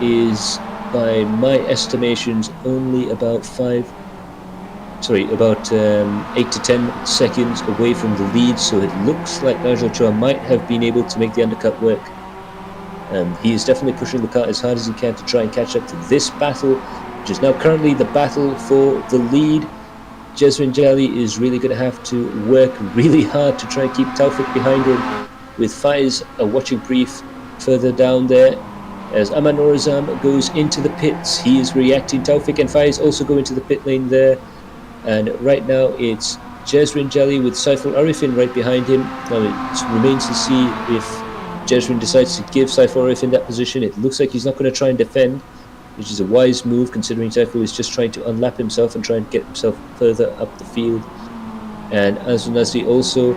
is, by my estimations, only about 8 to 10 seconds away from the lead, so it looks like Nigel Chua might have been able to make the undercut work. He is definitely pushing the car as hard as he can to try and catch up to this battle which is now currently the battle for the lead. Jezrin Jali is really going to have to work really hard to try and keep Taufik behind him, with Faiz a watching brief further down there. As Aman Norazam goes into the pits, he is reacting. Taufik and Faiz also go into the pit lane there. And right now it's Jezrin Jali with Saiful Arifin right behind him. Now it remains to see if Jezrin decides to give Saiful Arifin that position. It looks like he's not going to try and defend, which is a wise move considering Saiful is just trying to unlap himself and try and get himself further up the field. And Azul Nasri also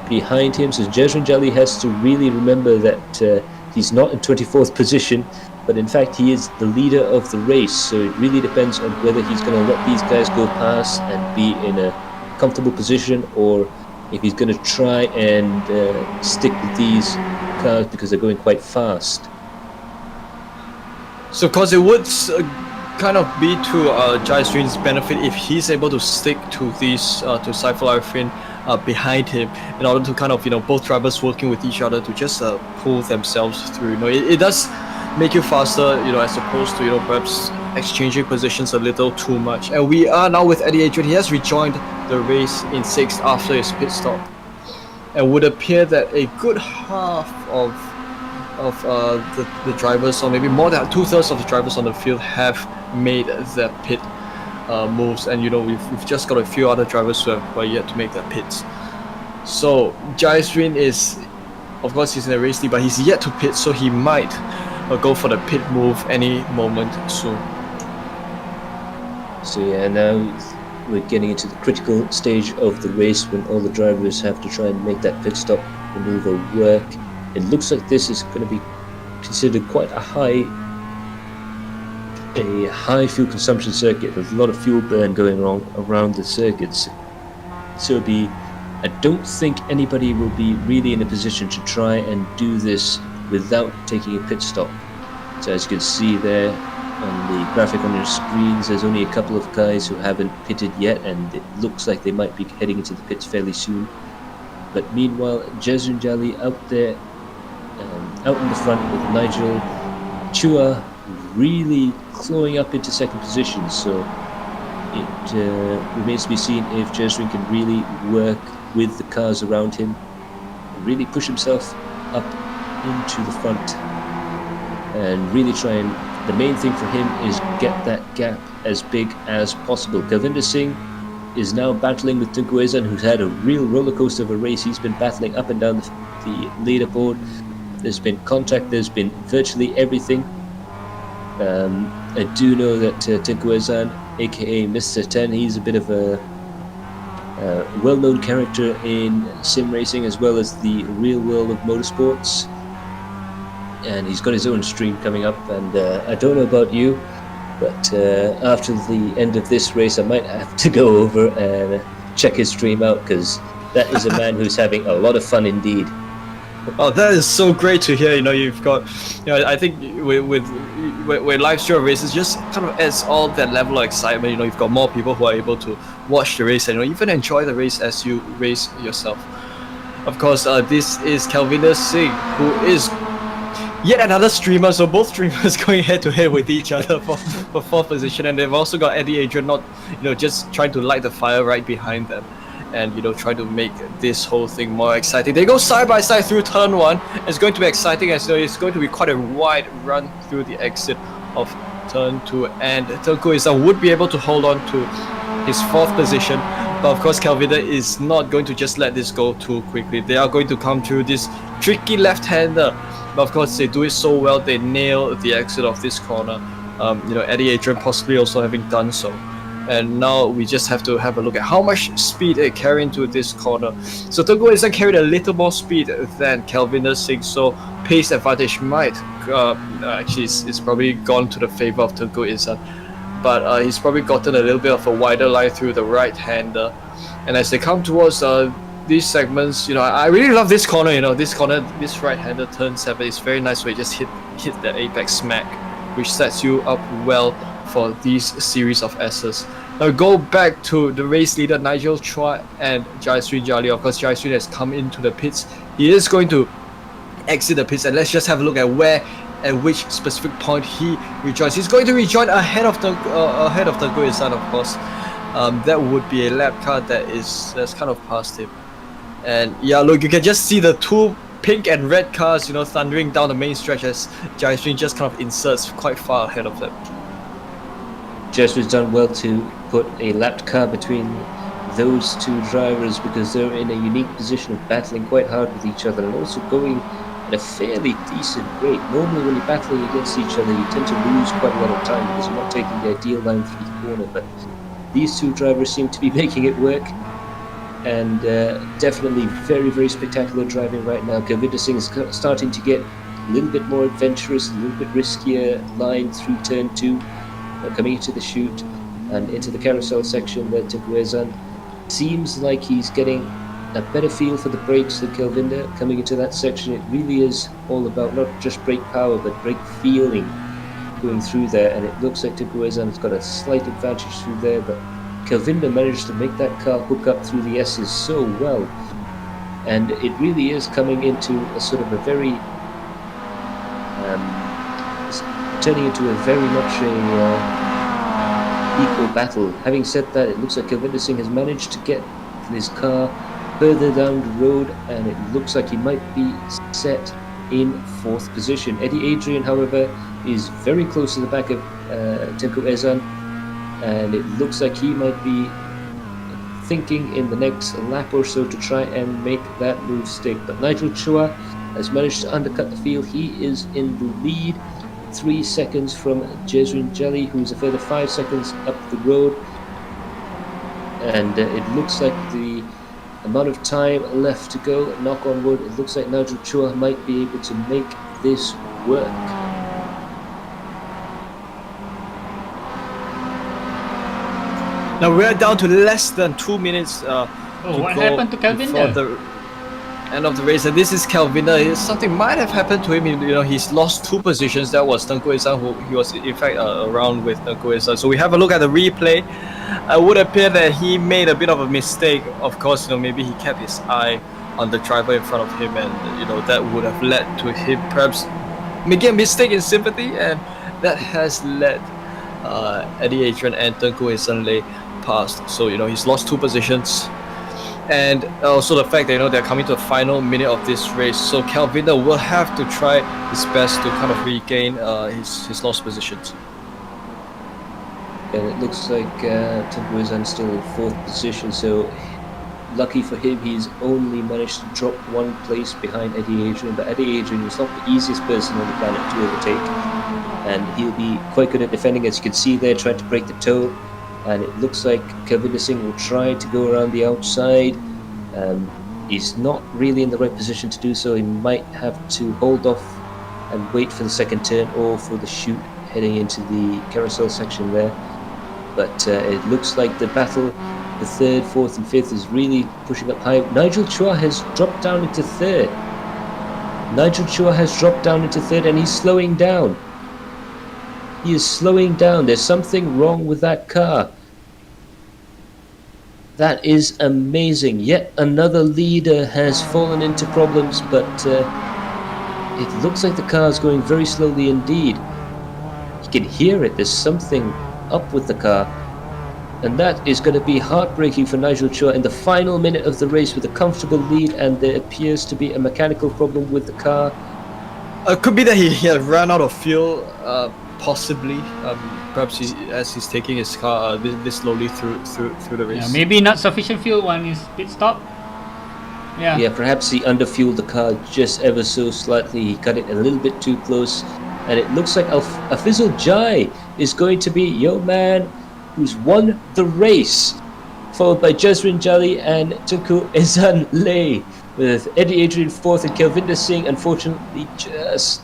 behind him, so Jezrin Jali has to really remember that he's not in 24th position, but in fact he is the leader of the race, so it really depends on whether he's going to let these guys go past and be in a comfortable position, or if he's going to try and stick with these cars because they're going quite fast. So of course it would kind of be to Jezrin's benefit if he's able to stick to these to Saiful Arifin behind him, in order to kind of, you know, both drivers working with each other to just pull themselves through. You know, it does make you faster, you know, as opposed to, you know, perhaps exchanging positions a little too much. And we are now with Eddie Adrian. He has rejoined the race in 6th after his pit stop, and would appear that a good half of the drivers, or maybe more than 2/3 of the drivers on the field, have made their pit moves, and you know, we've just got a few other drivers who are yet to make their pits. So Jezrin is, of course, he's in the race lead, but he's yet to pit, so he might go for the pit move any moment soon. So yeah, now we're getting into the critical stage of the race when all the drivers have to try and make that pit stop maneuver work. It looks like this is going to be considered quite a high fuel consumption circuit. There's a lot of fuel burn going on around the circuits. So I don't think anybody will be really in a position to try and do this without taking a pit stop. So as you can see there on the graphic on your screens, there's only a couple of guys who haven't pitted yet, and it looks like they might be heading into the pits fairly soon. But meanwhile, Jezrin Jali out there, out in the front with Nigel Chua really clawing up into 2nd position. So it remains to be seen if Jezrin can really work with the cars around him and really push himself up into the front, and really try and, the main thing for him is get that gap as big as possible. Kalvinder Singh is now battling with Tunku Ezan, who's had a real roller coaster of a race. He's been battling up and down the leaderboard. There's been contact, there's been virtually everything. I do know that Tunku Ezan, aka Mr. 10, he's a bit of a well-known character in sim racing as well as the real world of motorsports, and he's got his own stream coming up. And I don't know about you, but after the end of this race I might have to go over and check his stream out, because that is a man who's having a lot of fun indeed. Oh, that is so great to hear. You know, you've got, you know, I think with live stream races, just kind of adds all that level of excitement. You know, you've got more people who are able to watch the race and, you know, even enjoy the race as you race yourself. Of course, this is Kalvinder Singh, who is yet another streamer. So both streamers going head to head with each other for 4th position, and they've also got Eddie Adrian, not, you know, just trying to light the fire right behind them, and, you know, try to make this whole thing more exciting. They go side by side through turn 1. It's going to be exciting, as it's going to be quite a wide run through the exit of turn 2, and Tunku Ezan would be able to hold on to his 4th position, but of course Kalvinder is not going to just let this go too quickly. They are going to come through this tricky left-hander, but of course they do it so well, they nail the exit of this corner. You know, Eddie Adrian possibly also having done so. And now we just have to have a look at how much speed they carry into this corner. So Tunku Ezan carried a little more speed than Kalvinder Singh, so pace advantage might actually it's probably gone to the favor of Tunku Ezan, but he's probably gotten a little bit of a wider line through the right-hander. And as they come towards these segments, you know, I really love this corner. You know, this corner, this right-hander turn 7 is very nice where you just hit the apex smack, which sets you up well for these series of S's. Now go back to the race leader Nigel Chua and Jezrin Jali. Of course, Jezrin has come into the pits. He is going to exit the pits, and let's just have a look at where at which specific point he rejoins. He's going to rejoin ahead of Tengku Ihsan, of course. That would be a lap car that's kind of past him. And yeah, look, you can just see the two pink and red cars, thundering down the main stretch as Jaisrin just kind of inserts quite far ahead of them. Jasrin's done well to put a lapped car between those two drivers because they're in a unique position of battling quite hard with each other and also going at a fairly decent rate. Normally when you're battling against each other you tend to lose quite a lot of time because you're not taking the ideal line through the corner, but these two drivers seem to be making it work, and definitely very, very spectacular driving right now. Govinda Singh is starting to get a little bit more adventurous, a little bit riskier line through turn 2, coming into the chute and into the carousel section there. Tengku Ihsan seems like he's getting a better feel for the brakes than Kelvinda coming into that section. It really is all about not just brake power but brake feeling going through there, and it looks like Tengku Ihsan has got a slight advantage through there, but Kelvinda managed to make that car hook up through the S's so well, and it really is coming into a sort of a very turning into a very much a equal battle. Having said that, it looks like Kelvinda Singh has managed to get his car further down the road, and it looks like he might be set in 4th position. Eddie Adrian, however, is very close to the back of Tengku Ihsan, and it looks like he might be thinking in the next lap or so to try and make that move stick. But Nigel Chua has managed to undercut the field. He is in the lead, 3 seconds from Jezrin Jelly, who's a further 5 seconds up the road, and it looks like the amount of time left to go, knock on wood, it looks like Nigel Chua might be able to make this work. Now we're down to less than 2 minutes what happened to Kelvinda? before the end of the race, and this is Kelvinda. Something might have happened to him. He's lost 2 positions. That was Tengku Ihsan, who he was in fact around with Tengku Ihsan. So we have a look at the replay. It would appear that he made a bit of a mistake. Of course, maybe he kept his eye on the driver in front of him, and that would have led to him perhaps making a mistake in sympathy, and that has led Eddie Adrian and Tengku Ihsan past. So he's lost 2 positions, and also the fact that they're coming to the final minute of this race. So Kelvinda will have to try his best to kind of regain his lost positions. And it looks like Tengku Ihsan still in 4th position, so lucky for him he's only managed to drop 1 place behind Eddie Adrian, but Eddie Adrian is not the easiest person on the planet to overtake, and he'll be quite good at defending, as you can see there, trying to break the toe. And it looks like Kelvinda Singh will try to go around the outside. He's not really in the right position to do so. He might have to hold off and wait for the second turn or for the chute heading into the carousel section there. But it looks like the battle, the 3rd, 4th and 5th is really pushing up high. Nigel Chua has dropped down into 3rd. And he's slowing down. He is slowing down. There's something wrong with that car. That is amazing. Yet another leader has fallen into problems, but it looks like the car is going very slowly indeed. You can hear it. There's something up with the car. And that is going to be heartbreaking for Nigel Chua in the final minute of the race with a comfortable lead, and there appears to be a mechanical problem with the car. It could be that he had run out of fuel. Possibly, perhaps as he's taking his car this slowly through the race. Yeah, maybe not sufficient fuel on his pit stop. Yeah, perhaps he underfueled the car just ever so slightly. He cut it a little bit too close, and it looks like Afizul Jai is going to be your man who's won the race, followed by Jezrin Jali and Tengku Ihsan Lay, with Eddie Adrian 4th and Kelvinda Singh unfortunately just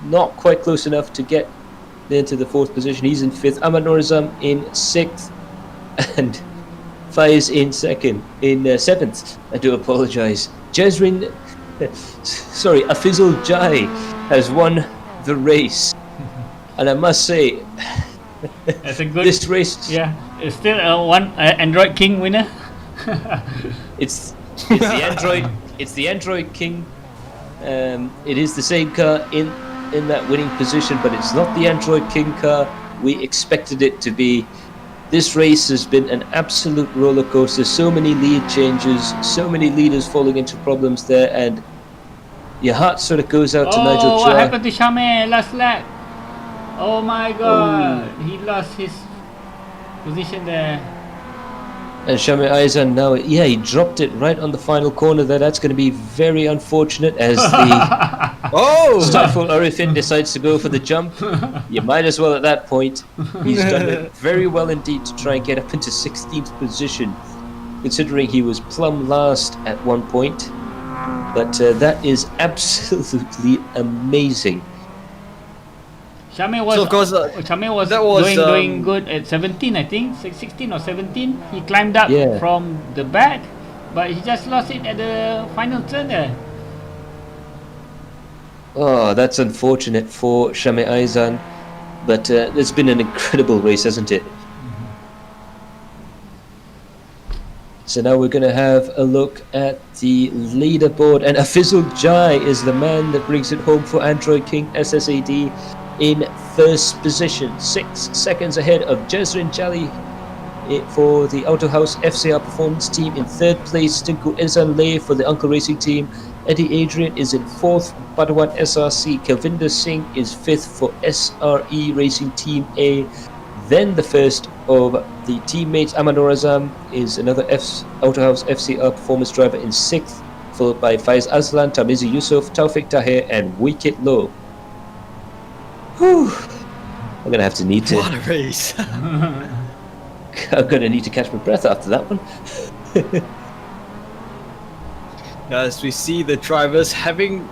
not quite close enough to get into the 4th position. He's in 5th. Ahmad Norizam in 6th, and Faiz in 7th. I do apologise. Afizul Jai has won the race, and I must say, that's a good. This race, it's still one Android King winner. it's the Android. It's the Android King. It is the same car in in that winning position, but it's not the Android King car we expected it to be. This race has been an absolute roller coaster. So many lead changes, so many leaders falling into problems there, and your heart sort of goes out to Nigel Oh, what Chua. happened to Shame last lap? Oh my god, he lost his position there. And Shami Aizan now, yeah, he dropped it right on the final corner there. That's going to be very unfortunate as the Stifle Arifin decides to go for the jump. You might as well at that point. He's done it very well indeed to try and get up into 16th position, considering he was plumb last at one point. But that is absolutely amazing. Shame was, So of course, Shame was, that was, doing good at 17, I think, 16 or 17. He climbed up Yeah. from the back, but he just lost it at the final turn there. Oh, that's unfortunate for Shami Aizan. But it's been an incredible race, hasn't it? So now we're going to have a look at the leaderboard, and Afizul Jai is the man that brings it home for Android King SSAD in first position, 6 seconds ahead of Jezrin Jali for the Autohouse FCR Performance team. In third place, Tinku Izan Lay for the Uncle Racing team. Eddie Adrian is in fourth, Padawan SRC. Kelvinder Singh is fifth for SRE Racing Team A. Then the first of the teammates, Amanur Azam, is another Autohouse FCR Performance driver in sixth, followed by Faiz Aslan, Tamizi Yusuf, Taufik Tahir, and Wicket Low. Whew. I'm gonna have to need to. What a race! I'm gonna need to catch my breath after that one. As we see the drivers having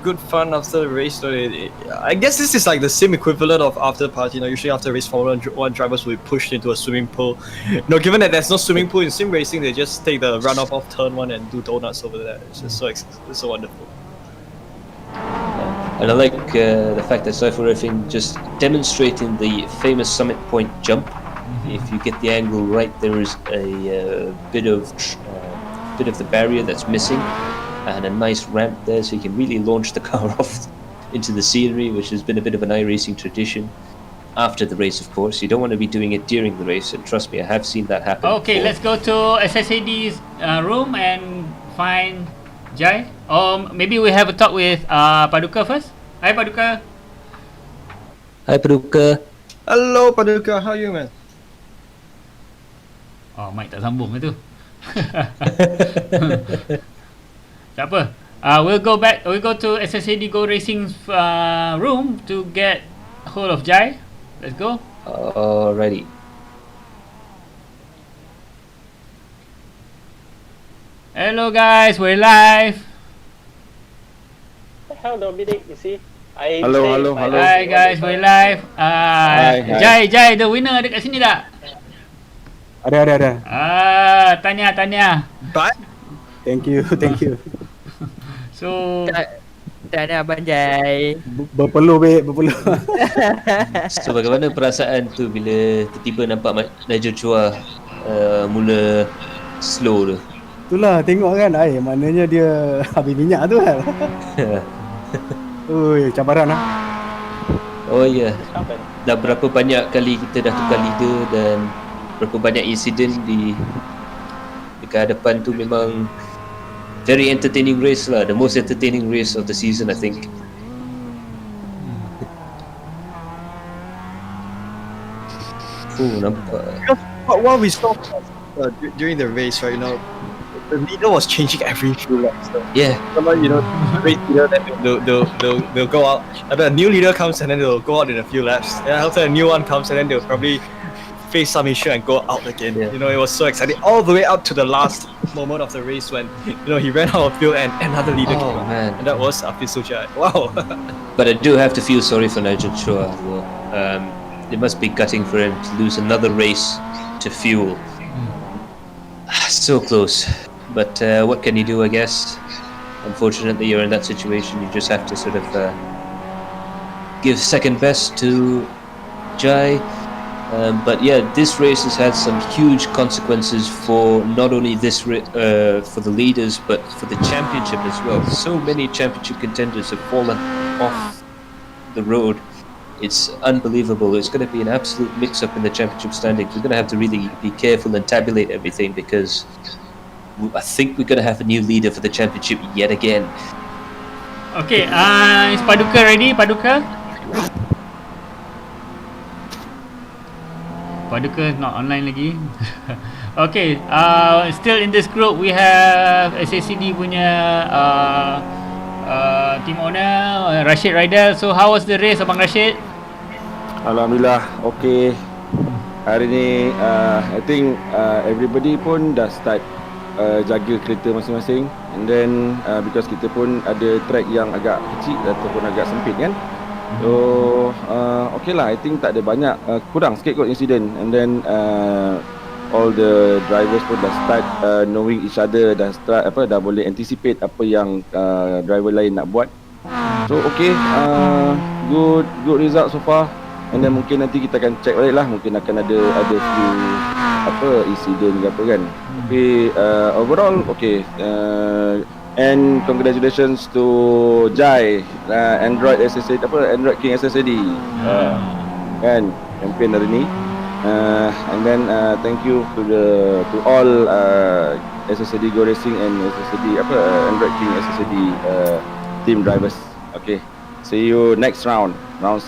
good fun after the race. So I guess this is like the same equivalent of after the party. Usually after race, Formula 1 drivers will be pushed into a swimming pool. Given that there's no swimming pool in sim racing, they just take the runoff off turn one and do donuts over there. It's just it's so wonderful. And I like the fact that Cypher Riffing just demonstrating the famous summit point jump. If you get the angle right, there is a bit of the barrier that's missing, and a nice ramp there, so you can really launch the car off into the scenery, which has been a bit of an iRacing tradition. After the race, of course, you don't want to be doing it during the race, and trust me, I have seen that happen. Okay, before. let's go to SSAD's room and find Jai. Or maybe we have a talk with Paduka first. Hi Paduka. Hi Paduka. Hello Paduka, how are you, man? Oh, mic tak sambung ke tu. Tak apa. We'll go to SSAD Go Racing's room to get hold of Jai. Let's go. Alrighty. Hello guys, we're live. Hell, Dominic, you see? Hello. Hi guys, we're live. Hi. Jai, the winner dekat sini tak? Ada. Tanya. Bye. Thank you. So, Tahniah Abang Jai. Berpeluh. So bagaimana perasaan tu bila tiba-tiba nampak Nigel Chua mula slow tu? Itulah tengok kan, maknanya dia habis minyak tu kan. Ui, cabaran lah. Oh ya, dah berapa banyak kali kita dah tukar leader dan berapa banyak insiden di dekat depan tu. Memang very entertaining race lah, the most entertaining race of the season, I think. Oh, nampak. Because what we saw during the race, right? The leader was changing every few laps. So. Yeah. Someone, race leader, then they'll go out. A new leader comes and then they'll go out in a few laps. And after a new one comes and then they'll probably face some issue and go out again. Yeah. It was so exciting all the way up to the last moment of the race when he ran out of fuel and another leader came out. Man. And that was Afizul Jai. Wow. But I do have to feel sorry for Nigel Chua. It must be gutting for him to lose another race to fuel. So close. But what can you do, I guess? Unfortunately, you're in that situation. You just have to sort of give second best to Jai. But yeah, this race has had some huge consequences for not only this for the leaders, but for the championship as well. So many championship contenders have fallen off the road. It's unbelievable. It's going to be an absolute mix-up in the championship standings. We're going to have to really be careful and tabulate everything because I think we're going to have a new leader for the championship yet again. Okay, is Paduka ready? Paduka? Paduka is not online lagi. Okay, still in this group we have SACD punya team owner Rashid Raidal. So how was the race, Abang Rashid? Alhamdulillah, okay. Hari ni I think everybody pun dah start jaga kereta masing-masing. And then because kita pun ada track yang agak kecil ataupun agak sempit kan. So okay lah, I think tak ada banyak, kurang sikit kot insiden. And then all the drivers pun dah start knowing each other, dah start dah boleh anticipate apa yang driver lain nak buat. So okay, good result so far. And then mungkin nanti kita akan check balik lah, mungkin akan ada few insiden ke apa kan. Tapi overall okay. And congratulations to Jai, Android Android King SSD, kan champion hari ni. And then thank you to all SSD Go Racing and SSD Android King SSD team drivers. Okay, see you next round 6.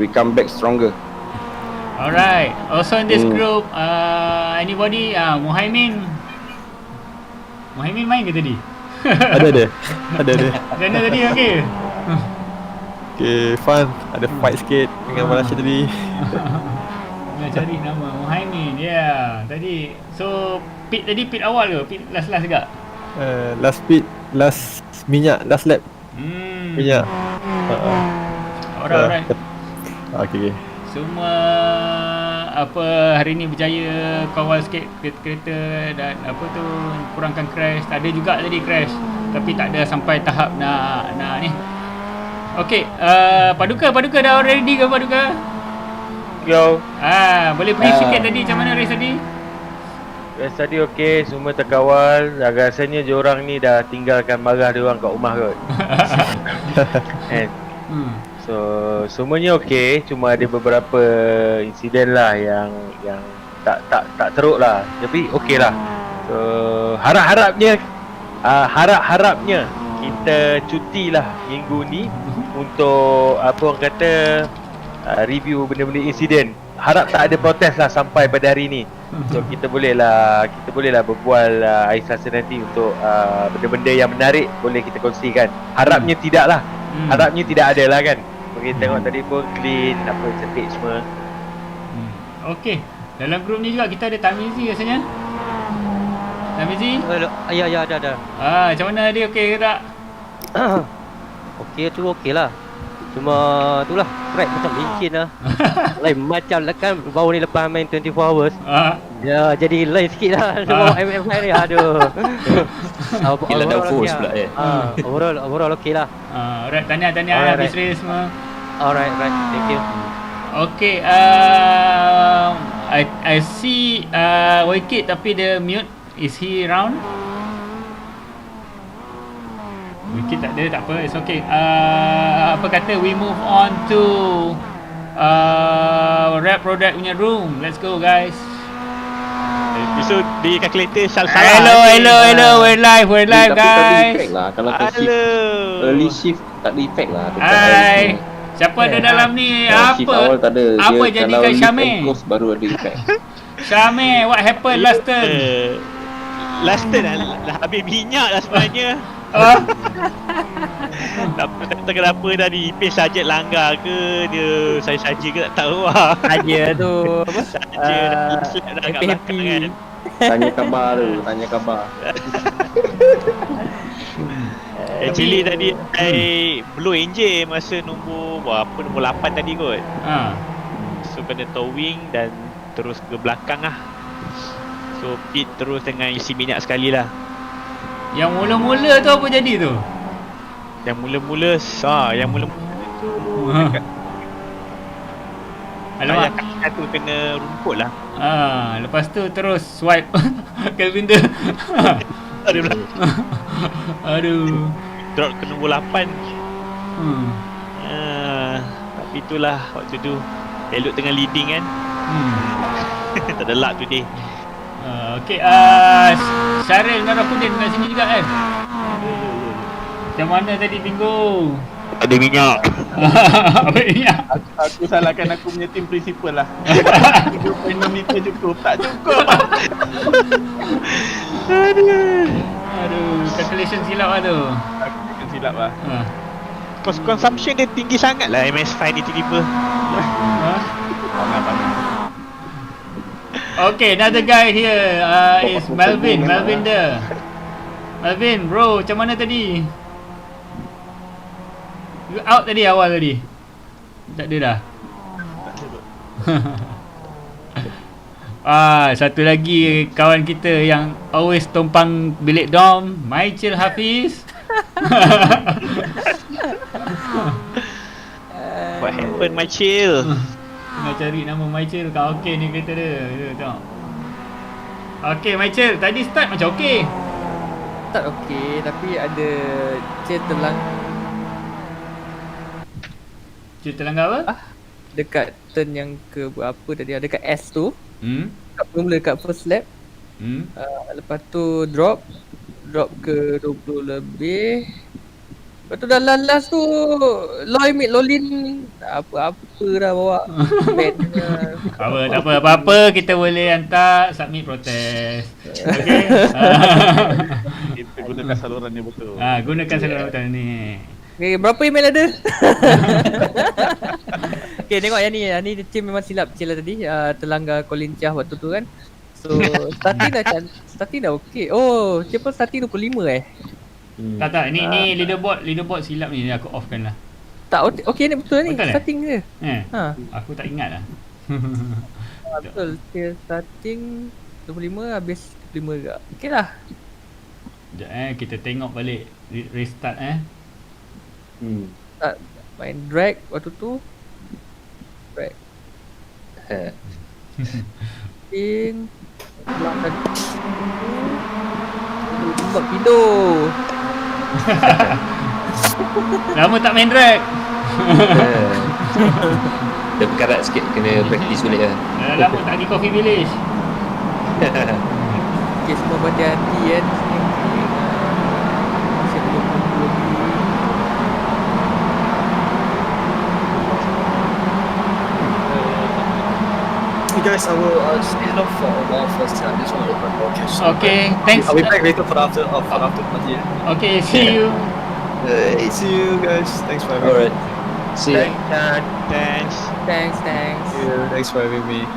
We come back stronger. Alright. Also in this group, anybody? Muhaimin main ke tadi? Ada. Macam tadi okay? Okay, fun. Ada fight sikit dengan Malaysia tadi. Nak cari nama Muhaimin. Yeah, tadi. So pit awal ke? Pit last juga? Last pit, last minyak, last lap. Minyak. Alright. Okay. Semua hari ni berjaya kawal sikit kereta dan kurangkan crash. Ada juga tadi crash, tapi tak ada sampai tahap nak ni. Okay, Paduka dah ready ke Paduka? Yo. Boleh brief sikit tadi macam mana race tadi? Race tadi okey, semua terkawal. Rasanya diorang ni dah tinggalkan marah diorang kat rumah kot. And so semuanya okey, cuma ada beberapa insiden lah yang tak teruk lah. Tapi okey lah. So harap-harapnya kita cuti lah minggu ni untuk orang kata review benda-benda insiden. Harap tak ada protes lah sampai pada hari ni. So kita bolehlah berbual hari Selasa nanti untuk benda-benda yang menarik boleh kita kongsikan. Harapnya tidak lah. Harapnya tidak ada lah kan. Kita tengok tadi pun clean, cantik semua. Okey. Dalam grup ni juga kita ada Tamizi rasanya. Tamizi? Ya, ada. Macam mana dia, okey ke tak? Okey tu okey lah. Cuma itulah track macam licin lah. Lain macam lah kan, baru ni lepas main 24 hours. Ya, jadi lain sikit lah. Semua MF5 ni, aduh. Kila downforce pula Overall okey lah. Alright, tanya habis race semua. Alright, thank you. Okay, I see Waikid tapi dia mute. Is he around? Waikid tak ada, tak apa, it's okay. Apa kata we move on to rap product punya room. Let's go guys. Besok di kalkulator salah. Hello, we're live guys. Kalau early shift tak ada effect lah. Hai. Siapa ada dalam ni? Apa jadikan Syamir? Baru ada effect. Syamir, what happened last turn? Last turn dah habis minyak lah sebenarnya. Tak kenapa tadi pace saja langgar ke dia saja ke tak tahu lah. Saja tu apa? Saja dah kat belakang kan. Tanya khabar. Actually tadi I blow enjin masa nombor 8 tadi kot. So kena towing dan terus ke belakang lah. So pit terus dengan isi minyak sekali lah. Yang mula-mula tu apa jadi tu? Yang mula-mula tu alamak, tu kena rumput lah. Lepas tu terus swipe Kelvin tu. Aduh. Drop ke nombor 8. Tapi itulah waktu tu Elliot tengah leading kan. Tak ada luck today. Okay, Syaril Narafudin kat sini juga kan? Macam mana tadi Bingo? Ada minyak. Apa minyak? Aku salahkan aku punya team principal lah. 2.6 liter cukup. Tak cukup. Aduh, calculation silap lah tu. Aku akan silap lah. Cost consumption dia tinggi sangat lah MS5 ni tiba-tiba. Okay, another guy here is Melvin. Melvin dia. Melvin, bro, macam mana tadi? You out tadi awal tadi? Tak ada dah? Satu lagi kawan kita yang always tumpang bilik dom, Maicil Hafiz. What happened Maicil? Tengah cari nama Maicil kat okey ni kereta dia. Tengok. Okey Maicil, tadi start macam okey. Start okey tapi ada cetelang. Cetelang apa? Dekat turn yang ke berapa tadi, dekat S tu. Kat mula dekat first lap. Lepas tu drop ke 20 lebih. Lepas tu dah last tu Lolin apa dah bawa. Tak apa, kita boleh hantar submit protest. Okey. Kita gunakan saluran ni betul. Gunakan saluran betul ni. Okay, berapa email ada? Okay, tengok yang ni team memang silap kecil lah tadi. Terlanggar Colin Chia waktu tu kan. So starting dah okey. Oh, siapa starting 25 Tak, ni leaderboard silap ni aku offkan lah. Tak, okey ni betul ni. Betul Starting dia. Aku tak ingat lah. Betul. Dia starting 25 habis 25 juga. Okey lah. Sekejap kita tengok balik restart Start main drag waktu tu. Drag. In belakang buat tidur. Lama tak main drag. Dia berkarat sikit, kena practice balik lah. Lama tak pergi Coffee Village. Okay, semua berhati-hati kan. Masih belum lagi. Hey guys, I will just head off for a while first. I just want to open the podcast. Okay, thanks. I'll be back later for after party. Okay, see you. Hey, see you guys. Thanks for having me. Alright. See you. Thanks. Thanks. Thanks for having me.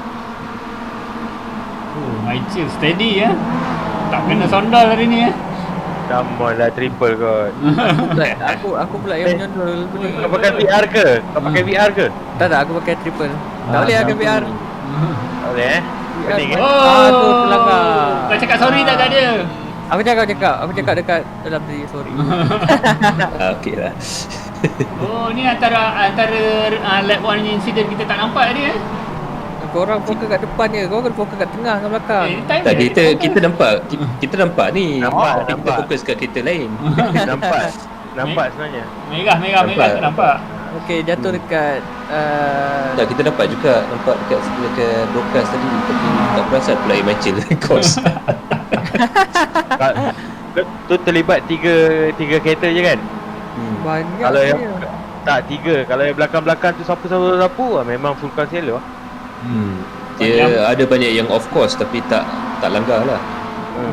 Maicil steady ya. Tak kena sondal hari ni Come on lah, triple kot. Aku pula yang menyondol. Kau pakai VR ke? Tak, aku pakai triple. Tak boleh pakai VR. Tak boleh Pening tu terlanggar. Kau cakap sorry tak kat dia? Aku cakap dekat dalam diri sorry. Okey lah. Ni antara lap 1 incident kita tak nampak tadi Korang fokus kat depan je, korang kena fokus kat tengah dengan belakang. Tak, kita nampak ni. Kita fokus kat kereta lain. Nampak sebenarnya. Merah tak nampak. Okey, jatuh dekat Tak, kita nampak juga. Nampak dekat broadcast tadi. Tapi tak perasan pula Maicil course. Tu terlibat tiga kereta je kan? Banyak. Kalau yang tiga. Kalau yang belakang-belakang tu sapu memang full concealer lah. Dia ada banyak yang off course tapi tak langgar lah.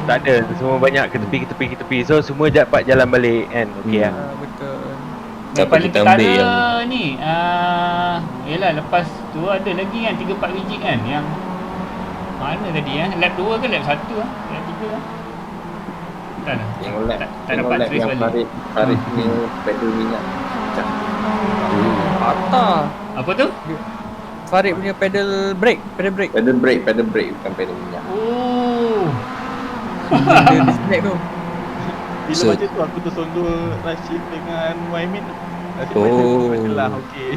Tak ada, semua banyak ke tepi. So semua dapat jalan balik kan. Okey lah. Betul. Yang paling ketara ni yelah lepas tu ada lagi kan 3-4 biji kan yang mana tadi lap 2 ke lap 1 lap 3 tak dapat trace balik. Farid punya pedal minyak pecah. Patah. Apa tu? Farid punya pedal brake. Pedal brake bukan pedal minyak. Dia disconnect tu. Bila macam tu aku tersondol Rashid dengan Muhammad. Rashid lah, okey.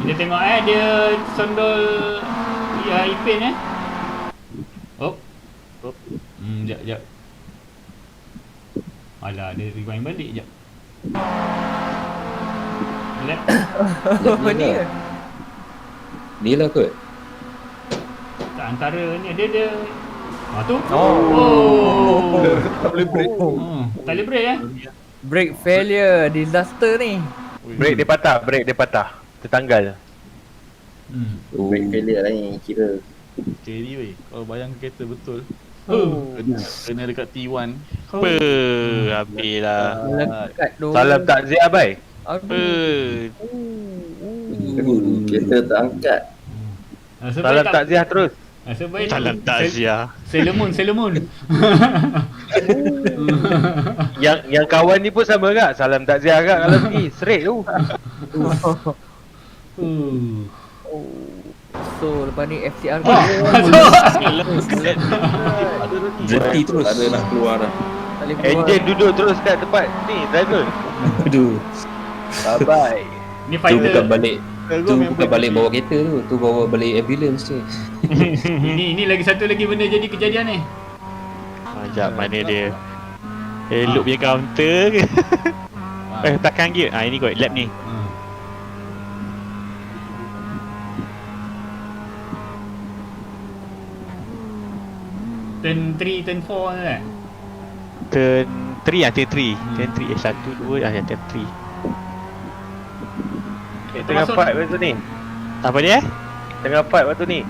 Kita tengok dia sondol Ipin Sekejap. Alah, dia rewind balik sekejap. Lap. Ni ke? Ni lah kot. Tak antara ni dia. Tu. Tak boleh break. Tak boleh break Brake failure, disaster ni. Brake dia patah. Tertanggal. Brake failure lah ni kira. Scary weh. Kalau bayang kereta betul. Oh. Kena dekat T1. Apa? Habis lah. Lekat doh. Salam takziah bai. Apa? Kereta terangkat. Salam takziah terus. Sebaik Salam takziah. Selemun. Yang kawan ni pun sama kak. Salam takziah kak kalau pergi straight tu. So lepas ni FCR Berhenti terus. Tak ada nak keluar dah. Engine duduk terus kat tempat ni driver. Aduh. Bye bye. Ni Tu fighter. bukan balik. Tu bukan balik bawa kereta tu. Tu bawa balik ambulance tu. Ini lagi satu lagi benda jadi kejadian ni. Sekejap mana dia. Loop punya counter ke? Belakang gear. Ini kot lap ni. Turn 3, turn 4 kan? Turn 3 lah, turn 3. Turn 3, 1, 2, turn 3. Tengah fight waktu ni. Apa dia? Tengah fight waktu ni.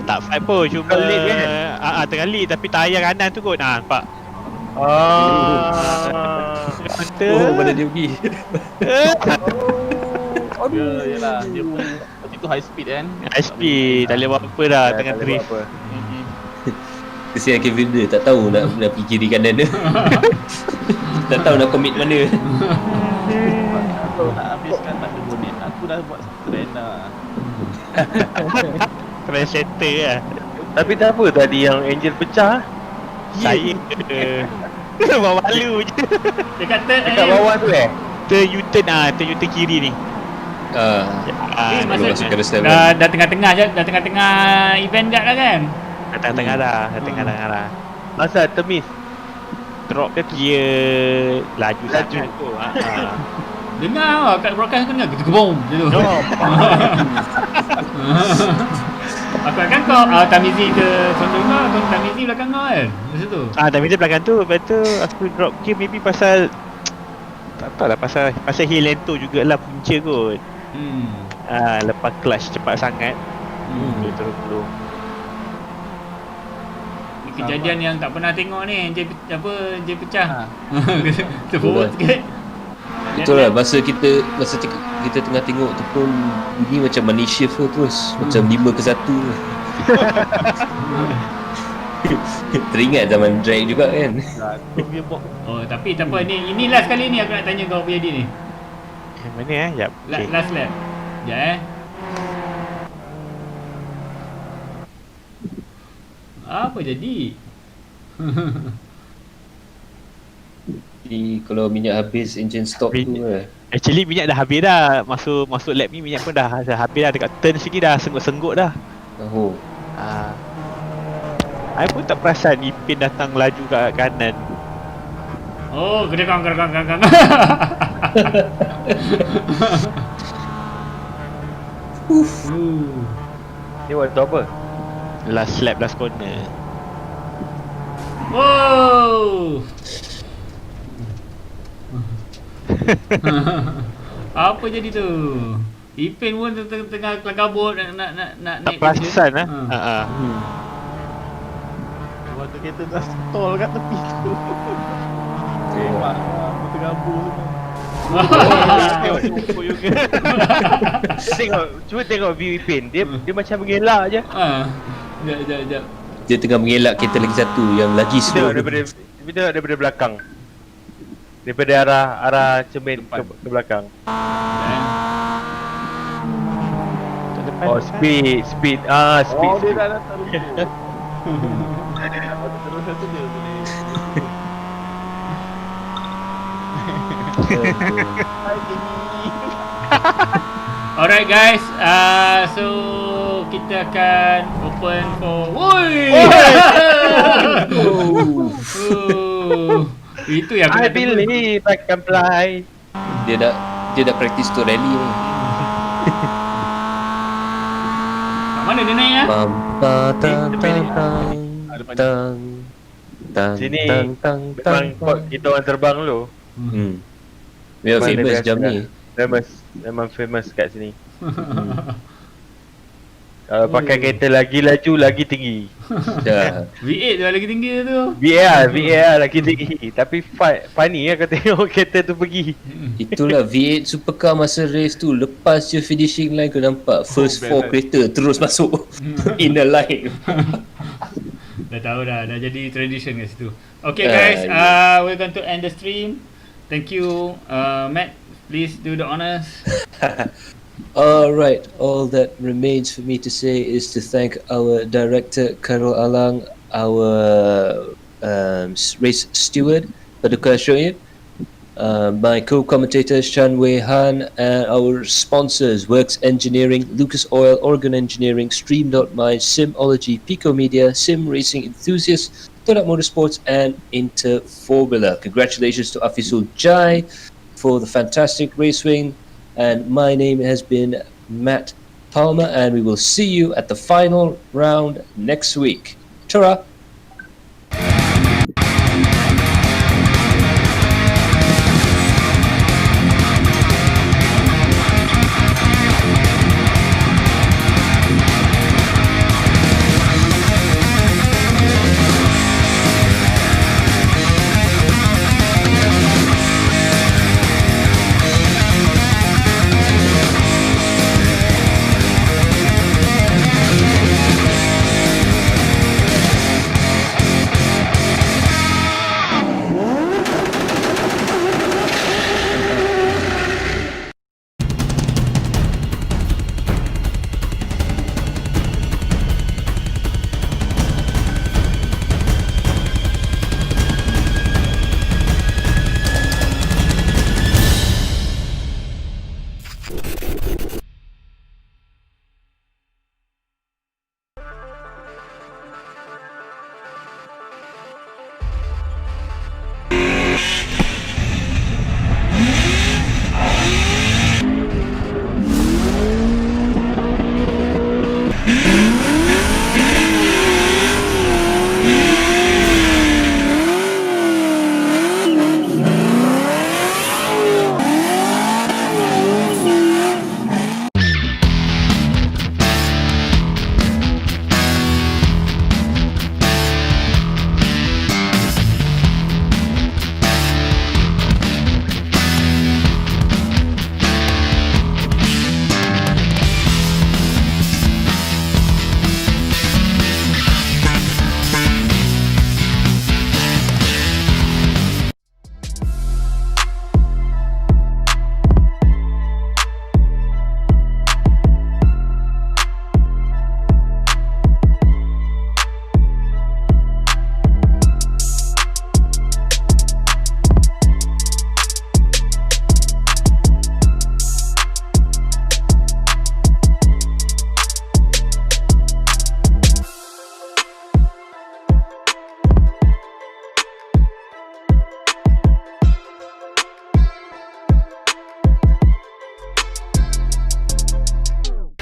Tak fight pun, cuma lead kan? tengah lead tapi tayar kanan tu kot. Nampak. Mana dia pergi? Yalah, dia pun waktu tu high speed kan. High speed, tak boleh buat apa dah tengah drift. Kesian Kevin dia tak tahu nak pergi kiri kanan dia. Tak tahu nak commit mana. Kalau nak habiskan tak ada bonnet, aku dah buat trend dah. Trend center lah. Tapi tak apa tadi yang engine pecah. Saya bawa malu je. Dekat bawah tu Turn U-turn kiri ni. Masa dah tengah-tengah je, dah tengah-tengah event kat dah kan? Tengah-tengah dah. Masa termis. Drop gear laju sangat tu. Dengar kat broadcast aku dengar gebom macam tu. Aku akan kau Tamizi ke Sondonga atau Tamizi belakang kau kan? Masa tu. Tamizi belakang tu. Lepas tu aku drop gear maybe pasal tak tahu lah pasal hill lento jugalah punca kot. Lepas clutch cepat sangat. Terus belum. Kejadian yang tak pernah tengok ni, enjin pecah. Terforward sikit. Betul lah, masa kita tengah tengok tu pun bunyi macam money shift tu terus. Macam 5 ke 1 tu. Teringat zaman drag juga kan. Tapi tak apa, ini last kali ni aku nak tanya kau punya ni. Mana Jap. Last lap. Sekejap Apa jadi? Kalau minyak habis, engine stop tu lah. Actually minyak dah habis dah. Masuk lap ni minyak pun dah habis dah. Dekat turn sini dah senggut-senggut dah. I pun tak perasan Ipin datang laju kat kanan. Gerakang. Ni waktu apa? Last lap, last corner. Wow. Apa jadi tu? Ipin pun tengah kabut nak tak perasan lah. Waktu kereta dah stall kat tepi tu. Tengok tergabung semua. Cuba tengok view Ipin. Dia macam mengelak je. Sekejap. Dia tengah mengelak kereta lagi satu yang lagi slow. Daripada belakang. Daripada arah cermin ke belakang. Speed. Speed. Dia dah datang dulu. Terus satu dia boleh. Alright guys, so kita akan open for Itu yang I believe I can fly. Dia Dia dah practice untuk rally ni. Mana dia naik ah? Sini memang kita orang terbang dulu. Memang famous jam ni. Memang famous kat sini. Kalau pakai kereta lagi laju, lagi tinggi. V8 tu lagi tinggi tu. VAR lagi tinggi. Tapi funny lah kau tengok kereta tu pergi. Itulah V8 supercar masa race tu. Lepas je finishing line kau nampak first 4 kereta terus masuk in a line. Dah tahu dah jadi tradition kat situ. Okay guys, we're going to end the stream. Thank you, Matt. Please do the honors. Alright, all that remains for me to say is to thank our director Karol Alang, our race steward Paduka Shoaib, my co-commentators Chan Wei Han, and our sponsors Works Engineering, Lucas Oil, Organ Engineering, Stream.my, Simology, Pico Media, Sim Racing Enthusiasts, Todak Motorsports, and Inter Formula. Congratulations to Afizul Jai for the fantastic racing. And my name has been Matt Palmer, and we will see you at the final round next week. Ta-ra!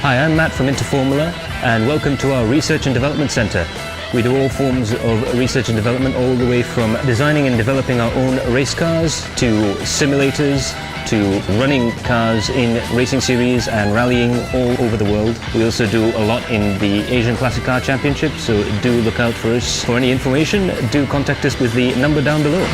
Hi, I'm Matt from Interformula, and welcome to our Research and Development Center. We do all forms of research and development, all the way from designing and developing our own race cars, to simulators, to running cars in racing series and rallying all over the world. We also do a lot in the Asian Classic Car Championship, so do look out for us. For any information, do contact us with the number down below.